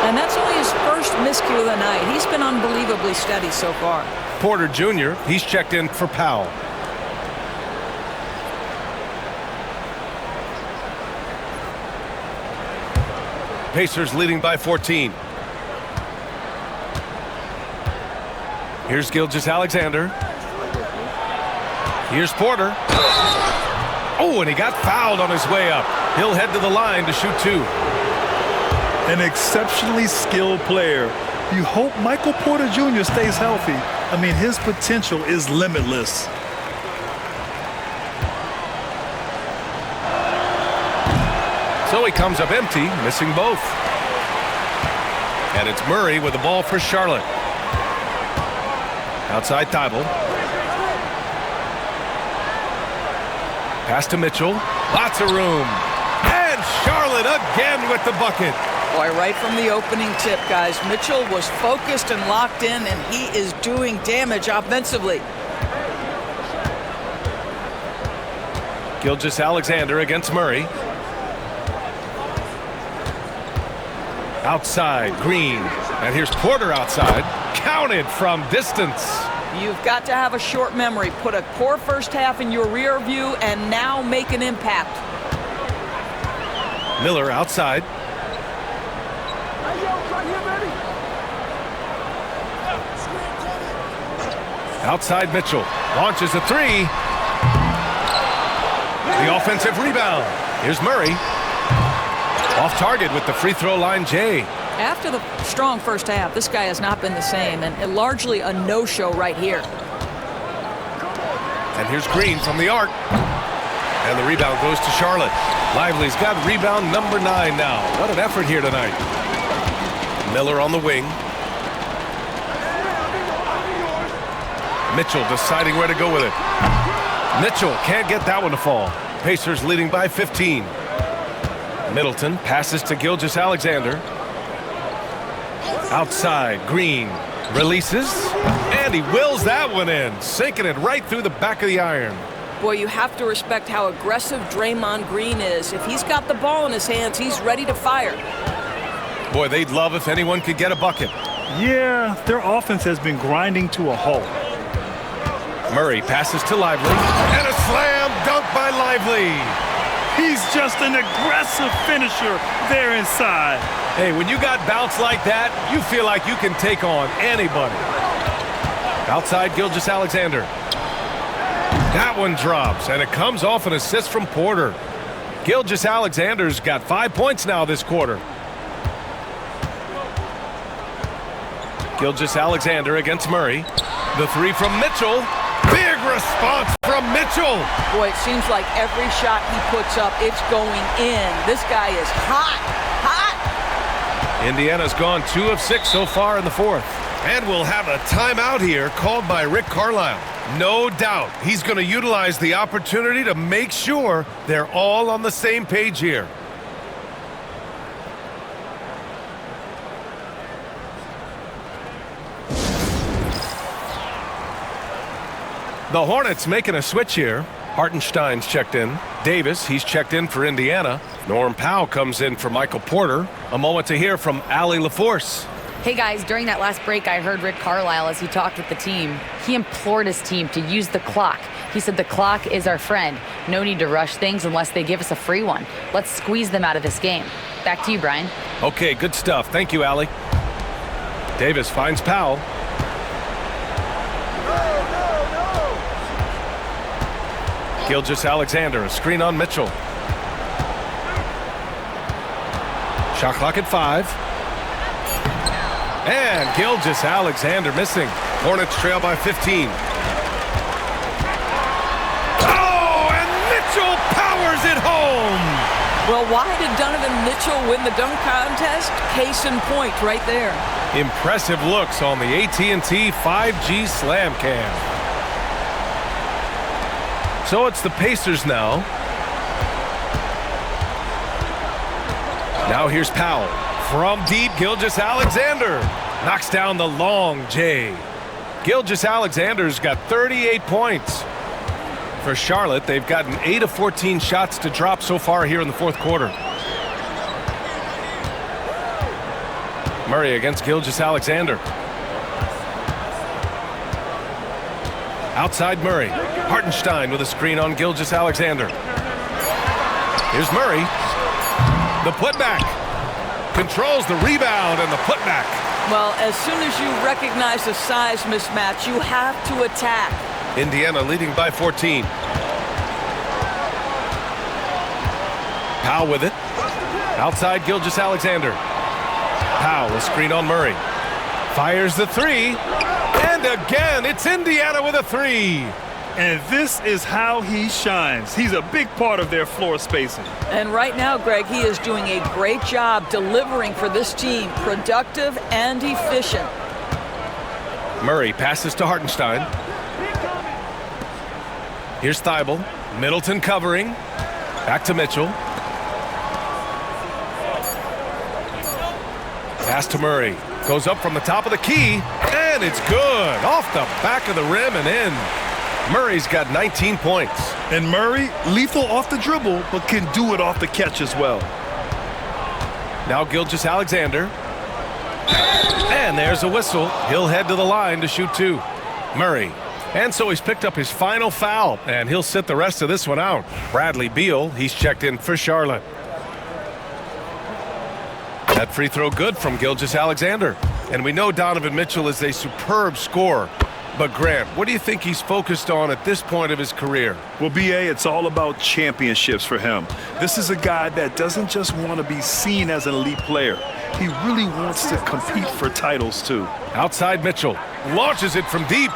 And that's only his first miscue of the night. He's been unbelievably steady so far. Porter Jr., he's checked in for Powell. Pacers leading by 14. Here's Gilgeous-Alexander. Here's Porter. Oh, and he got fouled on his way up. He'll head to the line to shoot 2. An exceptionally skilled player. You hope Michael Porter Jr. stays healthy. I mean, his potential is limitless. So he comes up empty, missing both. And it's Murray with the ball for Charlotte. Outside Thibault. Pass to Mitchell. Lots of room. And Charlotte again with the bucket. Boy, right from the opening tip, guys, Mitchell was focused and locked in, and he is doing damage offensively. Gilgeous-Alexander against Murray. Outside, Green. And here's Porter outside. Counted from distance. You've got to have a short memory. Put a poor first half in your rear view and now make an impact. Miller outside. Outside Mitchell. Launches a 3. The offensive rebound. Here's Murray. Off target with the free throw line, Jay. After the strong first half, this guy has not been the same, and largely a no-show right here. And here's Green from the arc. And the rebound goes to Charlotte. Lively's got rebound number 9 now. What an effort here tonight. Miller on the wing. Mitchell deciding where to go with it. Mitchell can't get that one to fall. Pacers leading by 15. Middleton passes to Gilgeous-Alexander. Outside, Green releases, and he wills that one in, sinking it right through the back of the iron. Boy, you have to respect how aggressive Draymond Green is. If he's got the ball in his hands, he's ready to fire. Boy, they'd love if anyone could get a bucket. Yeah, their offense has been grinding to a halt. Murray passes to Lively, and a slam dunk by Lively. He's just an aggressive finisher there inside. Hey, when you got bounce like that, you feel like you can take on anybody. Outside Gilgeous-Alexander. That one drops, and it comes off an assist from Porter. Gilgeous-Alexander's got 5 points now this quarter. Gilgeous-Alexander against Murray. The 3 from Mitchell. Big response from Mitchell. Boy, it seems like every shot he puts up, it's going in. This guy is hot, hot. Indiana's gone 2 of 6 so far in the fourth. And we'll have a timeout here called by Rick Carlisle. No doubt he's going to utilize the opportunity to make sure they're all on the same page here. The Hornets making a switch here. Hartenstein's checked in. Davis, he's checked in for Indiana. Norm Powell comes in for Michael Porter. A moment to hear from Allie LaForce. Hey guys, during that last break, I heard Rick Carlisle as he talked with the team. He implored his team to use the clock. He said the clock is our friend. No need to rush things unless they give us a free one. Let's squeeze them out of this game. Back to you, Brian. Okay, good stuff. Thank you, Allie. Davis finds Powell. Gilgeous-Alexander, a screen on Mitchell. Shot clock at 5. And Gilgeous-Alexander missing. Hornets trail by 15. Oh, and Mitchell powers it home! Well, why did Donovan Mitchell win the dunk contest? Case in point right there. Impressive looks on the AT&T 5G Slam Cam. So it's the Pacers now. Now here's Powell. From deep, Gilgeous-Alexander knocks down the long J. Gilgeous-Alexander's got 38 points. For Charlotte, they've gotten 8 of 14 shots to drop so far here in the fourth quarter. Murray against Gilgeous-Alexander. Outside Murray. Hartenstein with a screen on Gilgeous-Alexander. Here's Murray. The putback. Controls the rebound and the putback. Well, as soon as you recognize the size mismatch, you have to attack. Indiana leading by 14. Powell with it. Outside Gilgeous-Alexander. Powell, a screen on Murray. Fires the 3. And again, it's Indiana with a 3. And this is how he shines. He's a big part of their floor spacing. And right now, Greg, he is doing a great job delivering for this team, productive and efficient. Murray passes to Hartenstein. Here's Thibault. Middleton covering. Back to Mitchell. Pass to Murray. Goes up from the top of the key. And it's good. Off the back of the rim and in. Murray's got 19 points. And Murray, lethal off the dribble, but can do it off the catch as well. Now Gilgeous-Alexander. And there's a whistle. He'll head to the line to shoot 2. Murray. And so he's picked up his final foul, and he'll sit the rest of this one out. Bradley Beal, he's checked in for Charlotte. That free throw good from Gilgeous-Alexander. And we know Donovan Mitchell is a superb scorer. But Grant, what do you think he's focused on at this point of his career? Well, BA, it's all about championships for him. This is a guy that doesn't just want to be seen as an elite player. He really wants to compete for titles, too. Outside Mitchell. Launches it from deep.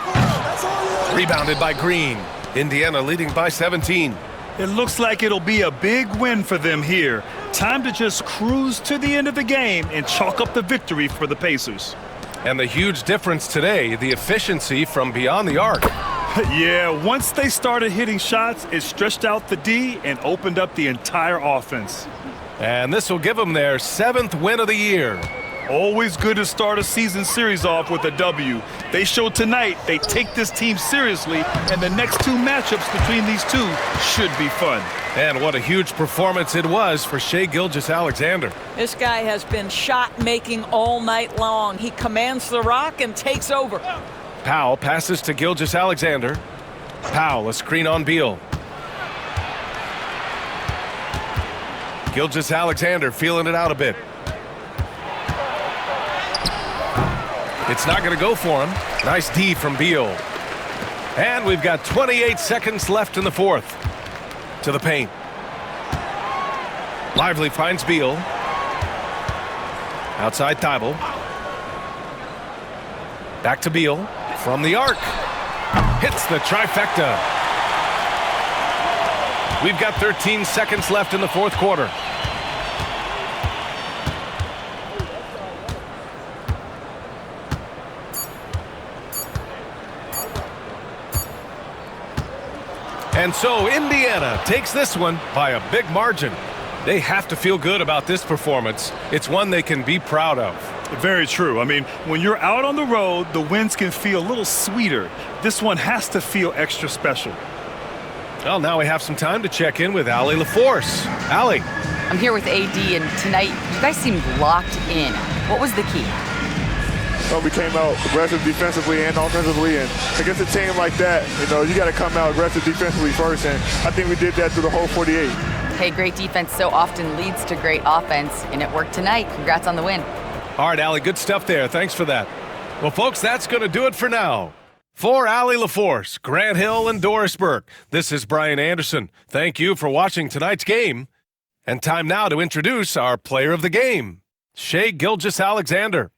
Rebounded by Green. Indiana leading by 17. It looks like it'll be a big win for them here. Time to just cruise to the end of the game and chalk up the victory for the Pacers. And the huge difference today, the efficiency from beyond the arc. Yeah, once they started hitting shots, it stretched out the D and opened up the entire offense. And this will give them their 7th win of the year. Always good to start a season series off with a W. They showed tonight they take this team seriously, and the next 2 matchups between these two should be fun. And what a huge performance it was for Shai Gilgeous-Alexander. This guy has been shot-making all night long. He commands the rock and takes over. Powell passes to Gilgeous-Alexander. Powell, a screen on Beal. Gilgeous-Alexander feeling it out a bit. It's not going to go for him. Nice D from Beal. And we've got 28 seconds left in the fourth. To the paint. Lively finds Beal. Outside Thibault. Back to Beal. From the arc. Hits the trifecta. We've got 13 seconds left in the fourth quarter. And so Indiana takes this one by a big margin. They have to feel good about this performance. It's one they can be proud of. Very true. I mean, when you're out on the road, the wins can feel a little sweeter. This one has to feel extra special. Well, now we have some time to check in with Allie LaForce. Allie. I'm here with AD, and tonight you guys seemed locked in. What was the key? Well, we came out aggressive defensively and offensively, and against a team like that, you got to come out aggressive defensively first, and I think we did that through the whole 48. Hey, great defense so often leads to great offense, and it worked tonight. Congrats on the win. All right, Allie, good stuff there. Thanks for that. Well, folks, that's going to do it for now. For Allie LaForce, Grant Hill, and Doris Burke, this is Brian Anderson. Thank you for watching tonight's game. And time now to introduce our player of the game, Shai Gilgeous-Alexander.